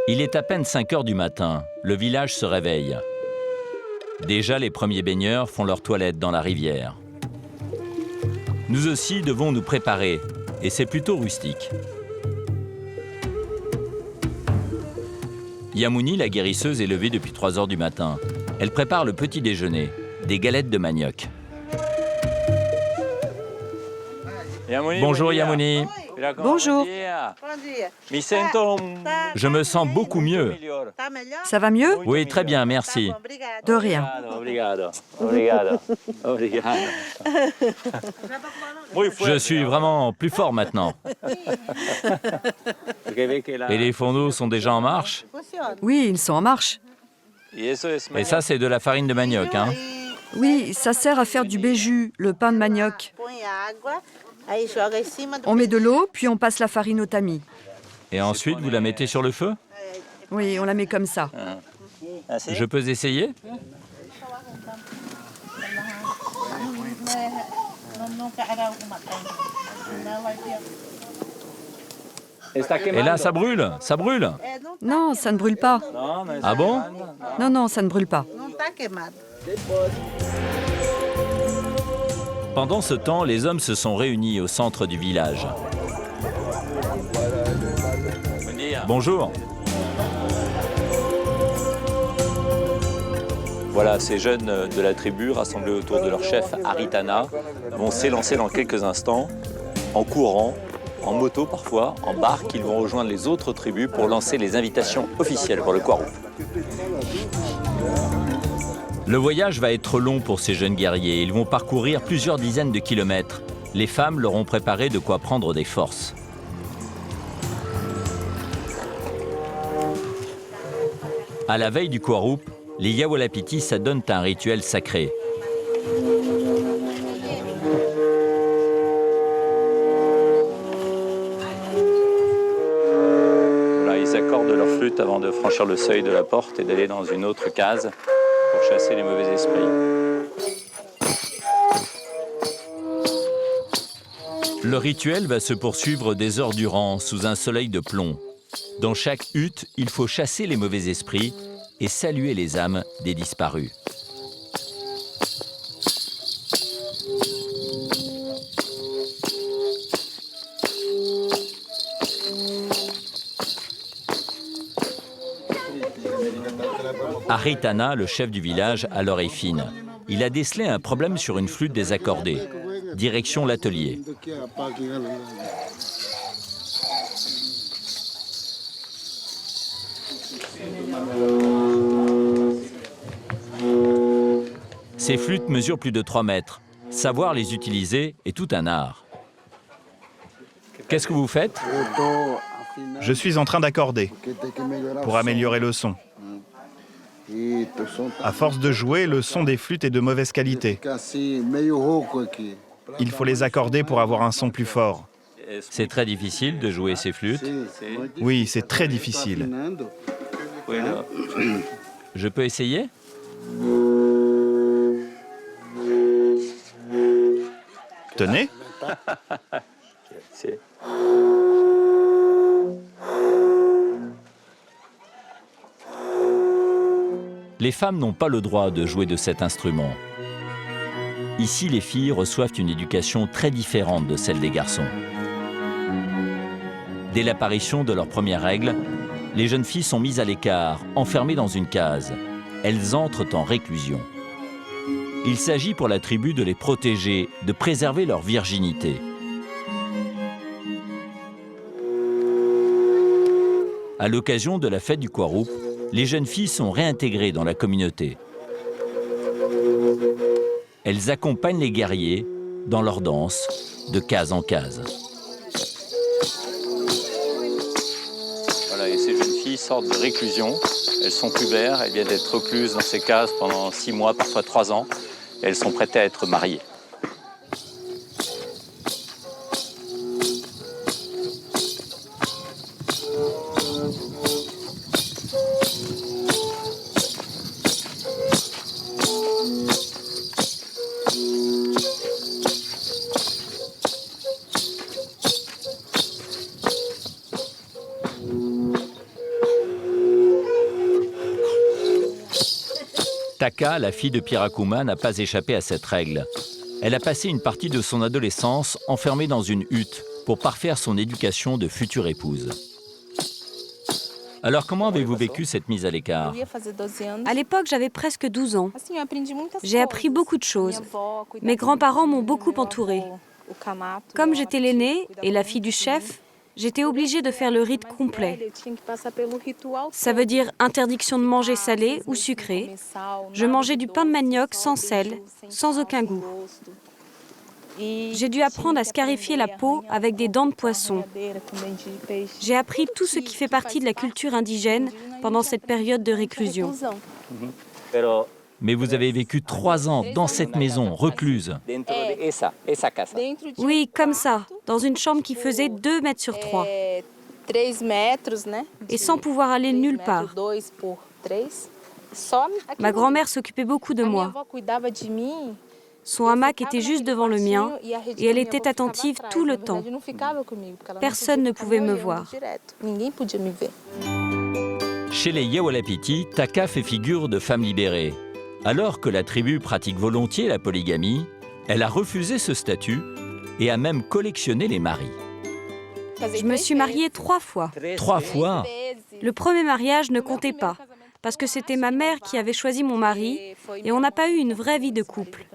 Il est à peine 5 heures du matin. Le village se réveille. Déjà, les premiers baigneurs font leur toilette dans la rivière. Nous aussi devons nous préparer, et c'est plutôt rustique. Yamuni, la guérisseuse, est levée depuis 3 heures du matin. Elle prépare le petit déjeuner, des galettes de manioc. Yamuni, bonjour Yamuni. Bonjour. Je me sens beaucoup mieux. Ça va mieux? Oui, très bien, merci. De rien. Je suis vraiment plus fort maintenant. Et les fourneaux sont déjà en marche? Oui, ils sont en marche. Et ça, c'est de la farine de manioc, hein? Oui, ça sert à faire du béju, le pain de manioc. On met de l'eau, puis on passe la farine au tamis. Et ensuite, vous la mettez sur le feu? Oui, on la met comme ça. Je peux essayer? Et là, ça brûle? Ça brûle? Non, ça ne brûle pas. Ah bon? Non, non, ça ne brûle pas. Pendant ce temps, les hommes se sont réunis au centre du village. Bonjour. Voilà, ces jeunes de la tribu, rassemblés autour de leur chef Aritana, vont s'élancer dans quelques instants, en courant, en moto parfois, en barque. Ils vont rejoindre les autres tribus pour lancer les invitations officielles pour le Kwarup. Le voyage va être long pour ces jeunes guerriers. Ils vont parcourir plusieurs dizaines de kilomètres. Les femmes leur ont préparé de quoi prendre des forces. À la veille du Kwarup, les Yawalapiti s'adonnent à un rituel sacré. Voilà, ils accordent leur flûte avant de franchir le seuil de la porte et d'aller dans une autre case pour chasser les mauvais esprits. Le rituel va se poursuivre des heures durant, sous un soleil de plomb. Dans chaque hutte, il faut chasser les mauvais esprits et saluer les âmes des disparus. Haritana, le chef du village, a l'oreille fine. Il a décelé un problème sur une flûte désaccordée. Direction l'atelier. Ces flûtes mesurent plus de 3 mètres. Savoir les utiliser est tout un art. Qu'est-ce que vous faites? Je suis en train d'accorder pour améliorer le son. À force de jouer, le son des flûtes est de mauvaise qualité. Il faut les accorder pour avoir un son plus fort. C'est très difficile de jouer ces flûtes. Oui, c'est très difficile. Je peux essayer? Tenez. Les femmes n'ont pas le droit de jouer de cet instrument. Ici, les filles reçoivent une éducation très différente de celle des garçons. Dès l'apparition de leurs premières règles, les jeunes filles sont mises à l'écart, enfermées dans une case. Elles entrent en réclusion. Il s'agit pour la tribu de les protéger, de préserver leur virginité. À l'occasion de la fête du Kwarup, les jeunes filles sont réintégrées dans la communauté. Elles accompagnent les guerriers dans leur danse, de case en case. Voilà, et ces jeunes filles sortent de réclusion. Elles sont pubères, elles viennent d'être recluses dans ces cases pendant 6 mois, parfois 3 ans. Et elles sont prêtes à être mariées. Taka, la fille de Pirakuma, n'a pas échappé à cette règle. Elle a passé une partie de son adolescence enfermée dans une hutte pour parfaire son éducation de future épouse. Alors comment avez-vous vécu cette mise à l'écart? À l'époque, j'avais presque 12 ans. J'ai appris beaucoup de choses. Mes grands-parents m'ont beaucoup entourée. Comme j'étais l'aînée et la fille du chef, j'étais obligée de faire le rite complet. Ça veut dire interdiction de manger salé ou sucré. Je mangeais du pain de manioc sans sel, sans aucun goût. J'ai dû apprendre à scarifier la peau avec des dents de poisson. J'ai appris tout ce qui fait partie de la culture indigène pendant cette période de réclusion. Mais vous avez vécu 3 ans dans cette maison, recluse. Oui, comme ça, dans une chambre qui faisait 2 mètres sur 3. Et sans pouvoir aller nulle part. Ma grand-mère s'occupait beaucoup de moi. Son hamac était juste devant le mien et elle était attentive tout le temps. Personne ne pouvait me voir. Chez les Yawalapiti, Taka fait figure de femme libérée. Alors que la tribu pratique volontiers la polygamie, elle a refusé ce statut et a même collectionné les maris. Je me suis mariée 3 fois. 3 fois? Le premier mariage ne comptait pas, parce que c'était ma mère qui avait choisi mon mari et on n'a pas eu une vraie vie de couple.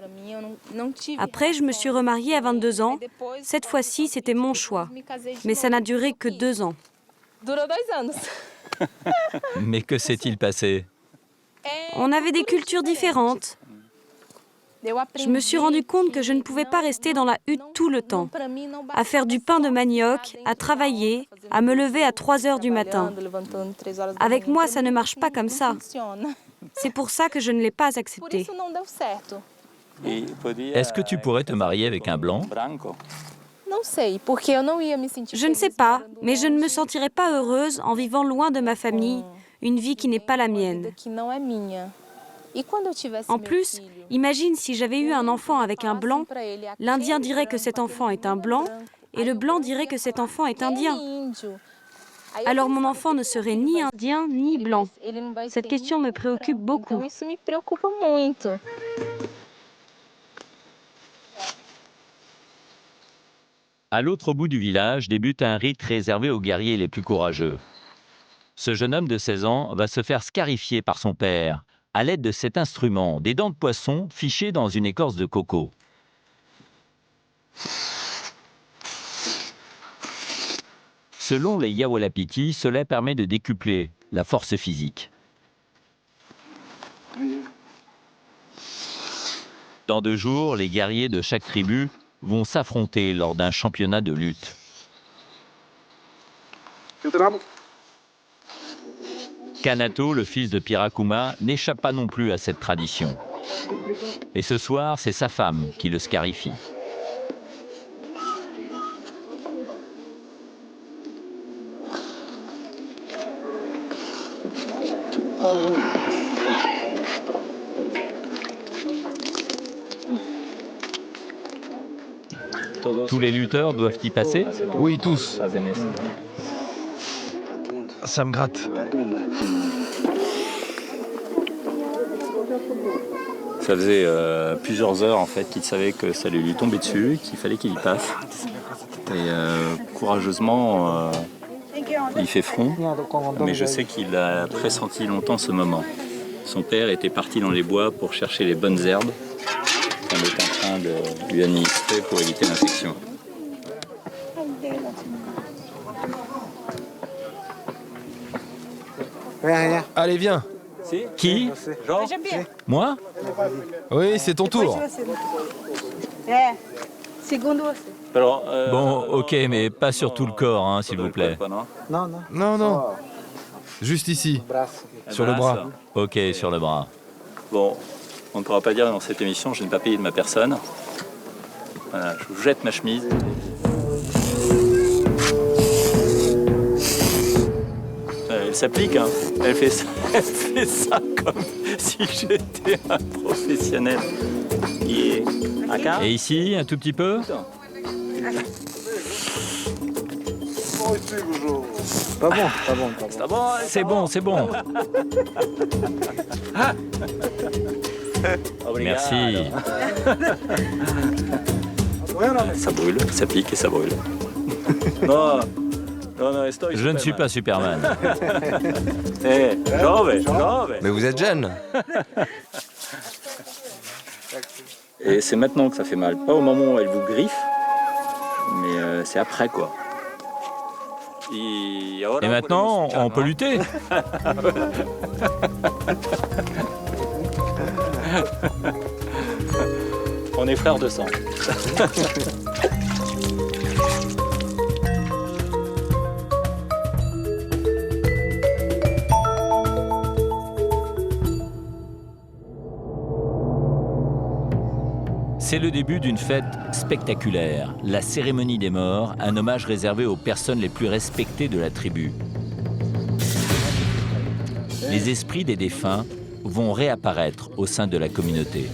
Après, je me suis remariée à 22 ans. Cette fois-ci, c'était mon choix. Mais ça n'a duré que 2 ans. Mais que s'est-il passé? On avait des cultures différentes. Je me suis rendu compte que je ne pouvais pas rester dans la hutte tout le temps, à faire du pain de manioc, à travailler, à me lever à 3 heures du matin. Avec moi, ça ne marche pas comme ça. C'est pour ça que je ne l'ai pas accepté. Est-ce que tu pourrais te marier avec un blanc? Je ne sais pas, mais je ne me sentirais pas heureuse en vivant loin de ma famille, une vie qui n'est pas la mienne. En plus, imagine si j'avais eu un enfant avec un blanc, l'Indien dirait que cet enfant est un blanc Et le blanc dirait que cet enfant est indien. Alors mon enfant ne serait ni indien ni blanc. Cette question me préoccupe beaucoup. À l'autre bout du village débute un rite réservé aux guerriers les plus courageux. Ce jeune homme de 16 ans va se faire scarifier par son père à l'aide de cet instrument, des dents de poisson fichées dans une écorce de coco. Selon les Yawalapiti, cela permet de décupler la force physique. Dans 2 jours, les guerriers de chaque tribu vont s'affronter lors d'un championnat de lutte. Kanato, le fils de Pirakuma, n'échappe pas non plus à cette tradition. Et ce soir, c'est sa femme qui le scarifie. Tous les lutteurs doivent y passer? Oui, tous. Ça me gratte. Ça faisait plusieurs heures en fait qu'il savait que ça allait lui tomber dessus, qu'il fallait qu'il y passe. Et courageusement, il fait front, mais je sais qu'il a pressenti longtemps ce moment. Son père était parti dans les bois pour chercher les bonnes herbes qu'on est en train de lui administrer pour éviter l'infection. Allez, viens. Qui? Moi? Oui, c'est ton tour. Bon, ok, mais pas sur tout le corps, hein, s'il vous plaît. Non. Juste ici, sur le bras. Ok, sur le bras. Bon, on ne pourra pas dire dans cette émission, je n'ai pas payé de ma personne. Voilà, je vous jette ma chemise. Elle s'applique, hein. Elle fait ça comme si j'étais un professionnel. Et ici, un tout petit peu? Pas bon. C'est bon. Merci. Ça brûle, ça pique et ça brûle. Non, je ne suis pas Superman. Mais vous êtes jeune. Et c'est maintenant que ça fait mal. Pas au moment où elle vous griffe, mais c'est après quoi. Et maintenant, on peut lutter. On est frères de sang. C'est le début d'une fête spectaculaire, la cérémonie des morts, un hommage réservé aux personnes les plus respectées de la tribu. Les esprits des défunts vont réapparaître au sein de la communauté.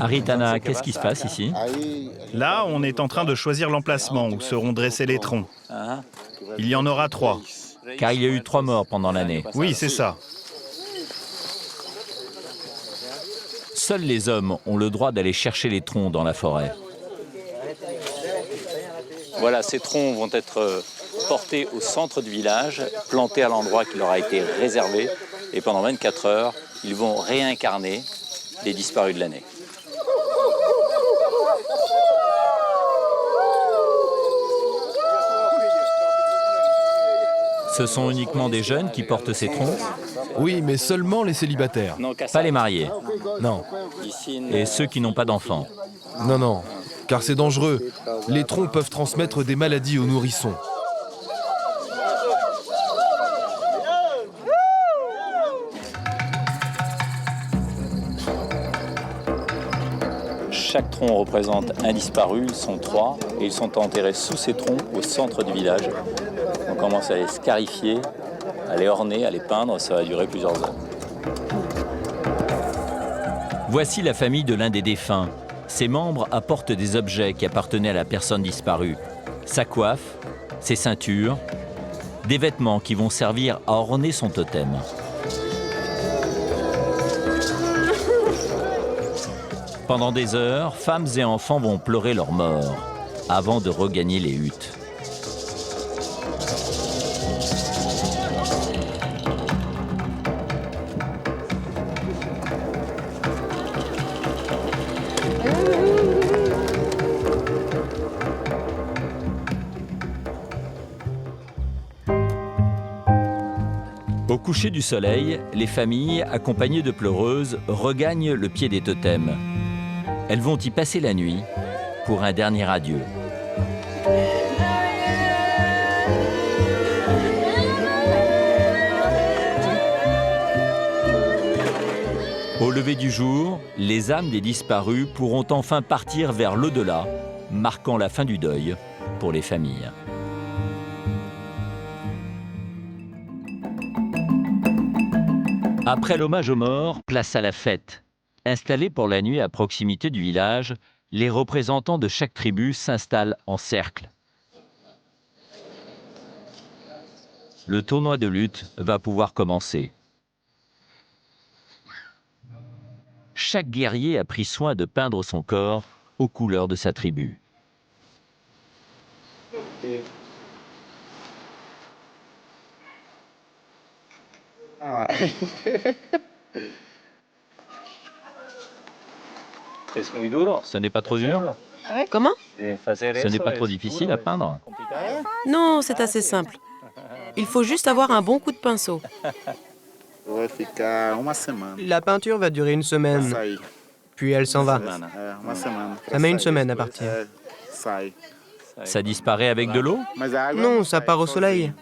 Aritana, qu'est-ce qui se passe ici? Là, on est en train de choisir l'emplacement où seront dressés les troncs. Il y en aura 3. Car il y a eu 3 morts pendant l'année. Oui, c'est ça. Seuls les hommes ont le droit d'aller chercher les troncs dans la forêt. Voilà, ces troncs vont être portés au centre du village, plantés à l'endroit qui leur a été réservé. Et pendant 24 heures, ils vont réincarner les disparus de l'année. Ce sont uniquement des jeunes qui portent ces troncs? Oui, mais seulement les célibataires. Pas les mariés? Non. Et ceux qui n'ont pas d'enfants? Non, car c'est dangereux. Les troncs peuvent transmettre des maladies aux nourrissons. Chaque tronc représente un disparu, ils sont 3, et ils sont enterrés sous ces troncs au centre du village. On commence à les scarifier, à les orner, à les peindre, ça va durer plusieurs heures. Voici la famille de l'un des défunts. Ses membres apportent des objets qui appartenaient à la personne disparue. Sa coiffe, ses ceintures, des vêtements qui vont servir à orner son totem. Pendant des heures, femmes et enfants vont pleurer leur mort avant de regagner les huttes. Au coucher du soleil, les familles, accompagnées de pleureuses, regagnent le pied des totems. Elles vont y passer la nuit pour un dernier adieu. Au lever du jour, les âmes des disparus pourront enfin partir vers l'au-delà, marquant la fin du deuil pour les familles. Après l'hommage aux morts, place à la fête. Installés pour la nuit à proximité du village, les représentants de chaque tribu s'installent en cercle. Le tournoi de lutte va pouvoir commencer. Chaque guerrier a pris soin de peindre son corps aux couleurs de sa tribu. Ce n'est pas trop dur? Comment? Ce n'est pas trop difficile à peindre? Non, c'est assez simple. Il faut juste avoir un bon coup de pinceau. La peinture va durer une semaine, puis elle s'en va. Ça met une semaine à partir. Ça disparaît avec de l'eau? Non, ça part au soleil.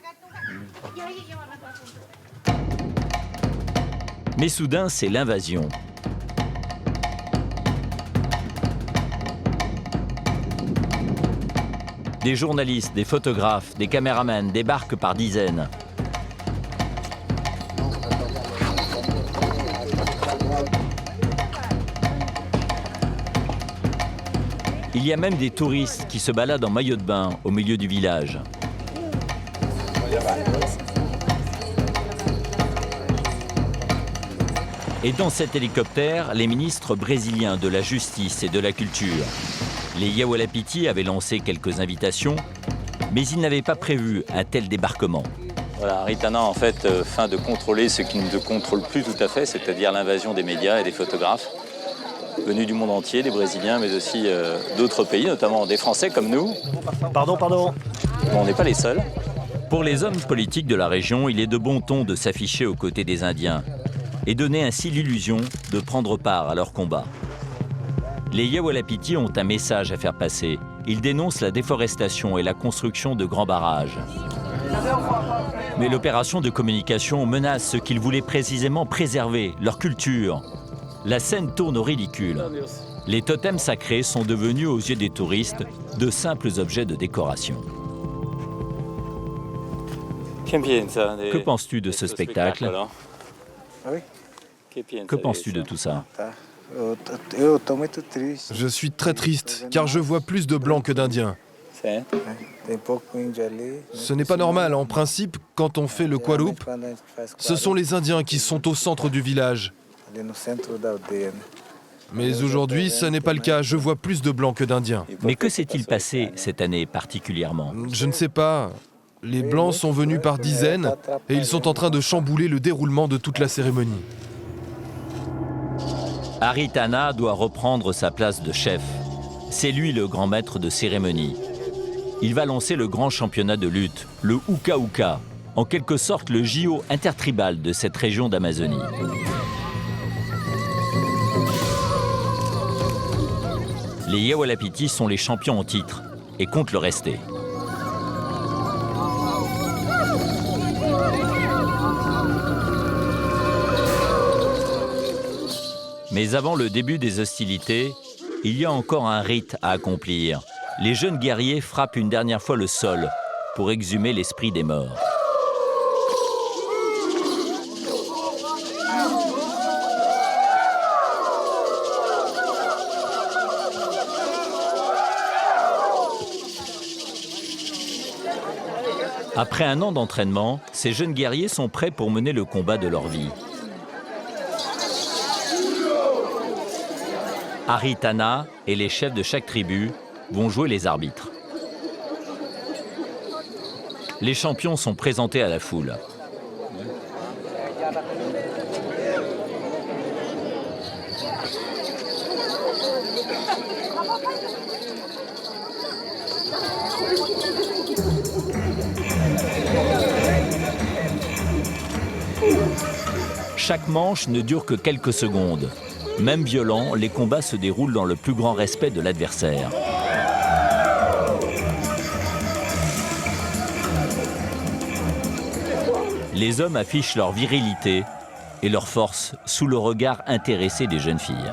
Mais soudain, c'est l'invasion. Des journalistes, des photographes, des caméramans débarquent par dizaines. Il y a même des touristes qui se baladent en maillot de bain au milieu du village. Et dans cet hélicoptère, les ministres brésiliens de la Justice et de la Culture. Les Yawalapiti avaient lancé quelques invitations, mais ils n'avaient pas prévu un tel débarquement. Voilà, Aritana en fait feint de contrôler ce qui ne contrôle plus tout à fait, c'est-à-dire l'invasion des médias et des photographes, venus du monde entier, des Brésiliens, mais aussi d'autres pays, notamment des Français comme nous. Pardon. Bon, on n'est pas les seuls. Pour les hommes politiques de la région, il est de bon ton de s'afficher aux côtés des Indiens et donner ainsi l'illusion de prendre part à leur combat. Les Yawalapiti ont un message à faire passer. Ils dénoncent la déforestation et la construction de grands barrages. Mais l'opération de communication menace ce qu'ils voulaient précisément préserver, leur culture. La scène tourne au ridicule. Les totems sacrés sont devenus aux yeux des touristes de simples objets de décoration. Que penses-tu de ce spectacle? Que penses-tu de tout ça? Je suis très triste, car je vois plus de blancs que d'Indiens. Ce n'est pas normal. En principe, quand on fait le Kwarup, ce sont les Indiens qui sont au centre du village. Mais aujourd'hui, ce n'est pas le cas. Je vois plus de blancs que d'Indiens. Mais que s'est-il passé cette année particulièrement? Je ne sais pas. Les Blancs sont venus par dizaines et ils sont en train de chambouler le déroulement de toute la cérémonie. Aritana doit reprendre sa place de chef. C'est lui le grand maître de cérémonie. Il va lancer le grand championnat de lutte, le Uka Uka, en quelque sorte le JO intertribal de cette région d'Amazonie. Les Yawalapiti sont les champions en titre et comptent le rester. Mais avant le début des hostilités, il y a encore un rite à accomplir. Les jeunes guerriers frappent une dernière fois le sol pour exhumer l'esprit des morts. Après un an d'entraînement, ces jeunes guerriers sont prêts pour mener le combat de leur vie. Aritana et les chefs de chaque tribu vont jouer les arbitres. Les champions sont présentés à la foule. Chaque manche ne dure que quelques secondes. Même violents, les combats se déroulent dans le plus grand respect de l'adversaire. Les hommes affichent leur virilité et leur force sous le regard intéressé des jeunes filles.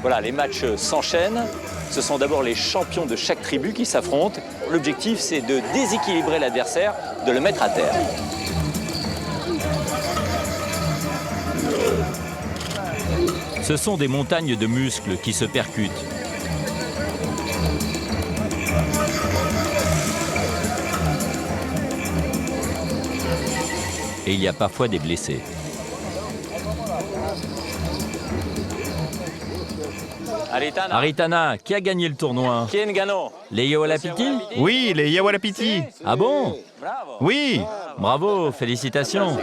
Voilà, les matchs s'enchaînent. Ce sont d'abord les champions de chaque tribu qui s'affrontent. L'objectif, c'est de déséquilibrer l'adversaire, de le mettre à terre. Ce sont des montagnes de muscles qui se percutent. Et il y a parfois des blessés. Aritana, qui a gagné le tournoi? Les Yawalapiti? Oui, les Yawalapiti. Ah bon? Oui. Bravo, félicitations.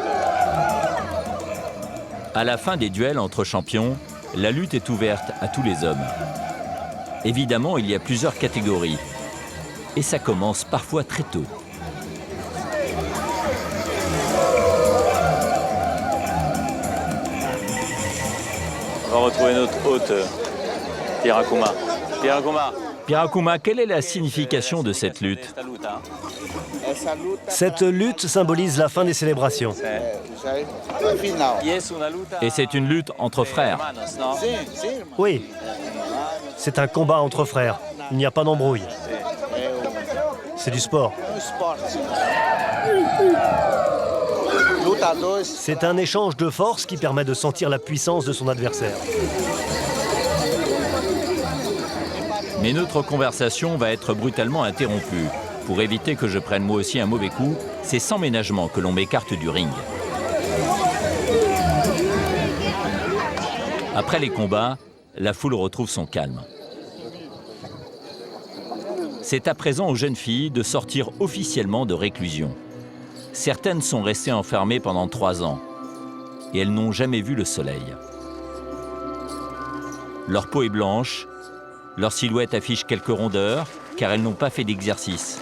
À la fin des duels entre champions, la lutte est ouverte à tous les hommes. Évidemment, il y a plusieurs catégories. Et ça commence parfois très tôt. On va retrouver notre hôte, Pirakuma. Pirakuma, quelle est la signification de cette lutte? Cette lutte symbolise la fin des célébrations. Et c'est une lutte entre frères. Oui, c'est un combat entre frères. Il n'y a pas d'embrouille. C'est du sport. C'est un échange de force qui permet de sentir la puissance de son adversaire. Mais notre conversation va être brutalement interrompue. Pour éviter que je prenne moi aussi un mauvais coup, c'est sans ménagement que l'on m'écarte du ring. Après les combats, la foule retrouve son calme. C'est à présent aux jeunes filles de sortir officiellement de réclusion. Certaines sont restées enfermées pendant 3 ans et elles n'ont jamais vu le soleil. Leur peau est blanche, leur silhouette affiche quelques rondeurs car elles n'ont pas fait d'exercice.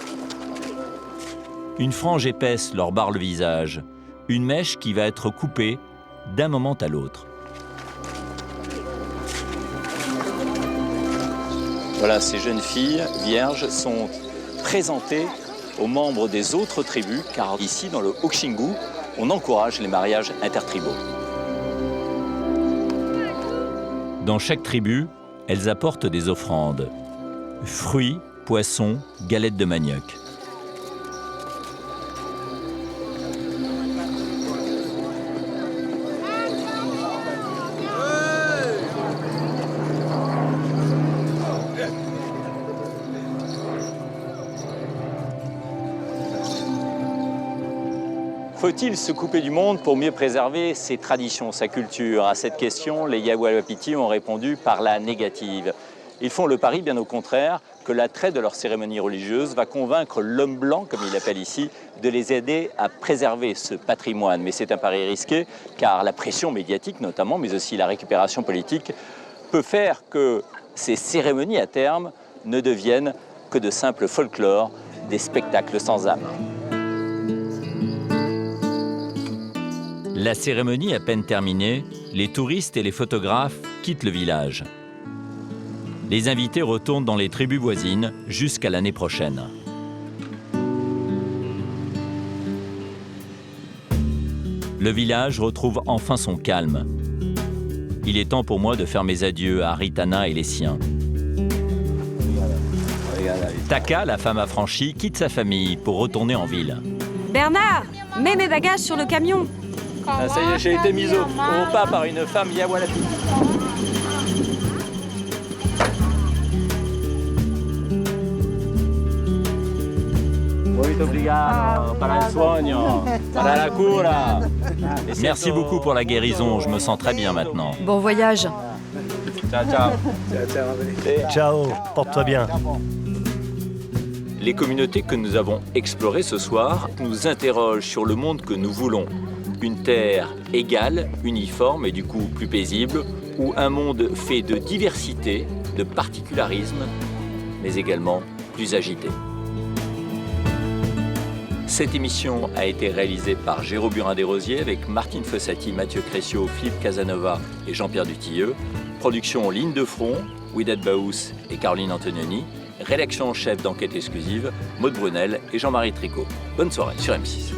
Une frange épaisse leur barre le visage, une mèche qui va être coupée d'un moment à l'autre. Voilà, ces jeunes filles vierges sont présentées aux membres des autres tribus, car ici, dans le Hokshingu, on encourage les mariages intertribaux. Dans chaque tribu, elles apportent des offrandes. Fruits, poissons, galettes de manioc. Faut-il se couper du monde pour mieux préserver ses traditions, sa culture? À cette question, les Yawalapiti ont répondu par la négative. Ils font le pari, bien au contraire, que l'attrait de leur cérémonie religieuse va convaincre l'homme blanc, comme il l'appelle ici, de les aider à préserver ce patrimoine. Mais c'est un pari risqué, car la pression médiatique notamment, mais aussi la récupération politique, peut faire que ces cérémonies à terme ne deviennent que de simples folklore, des spectacles sans âme. La cérémonie à peine terminée, les touristes et les photographes quittent le village. Les invités retournent dans les tribus voisines jusqu'à l'année prochaine. Le village retrouve enfin son calme. Il est temps pour moi de faire mes adieux à Aritana et les siens. Taka, la femme affranchie, quitte sa famille pour retourner en ville. Bernard, mets mes bagages sur le camion. Ah, ça y est, j'ai été mise au pas par une femme Yawalati. Merci beaucoup pour la guérison, je me sens très bien maintenant. Bon voyage. Ciao, ciao. Ciao, porte-toi bien. Les communautés que nous avons explorées ce soir nous interrogent sur le monde que nous voulons. Une terre égale, uniforme et du coup plus paisible, ou un monde fait de diversité, de particularisme, mais également plus agité. Cette émission a été réalisée par Géraud Burin-Desrosiers avec Martine Fossati, Mathieu Crescio, Philippe Casanova et Jean-Pierre Dutilleux. Production Ligne de Front, Widad Baous et Caroline Antonioni. Rédaction en chef d'Enquête exclusive, Maude Brunel et Jean-Marie Tricot. Bonne soirée sur M6.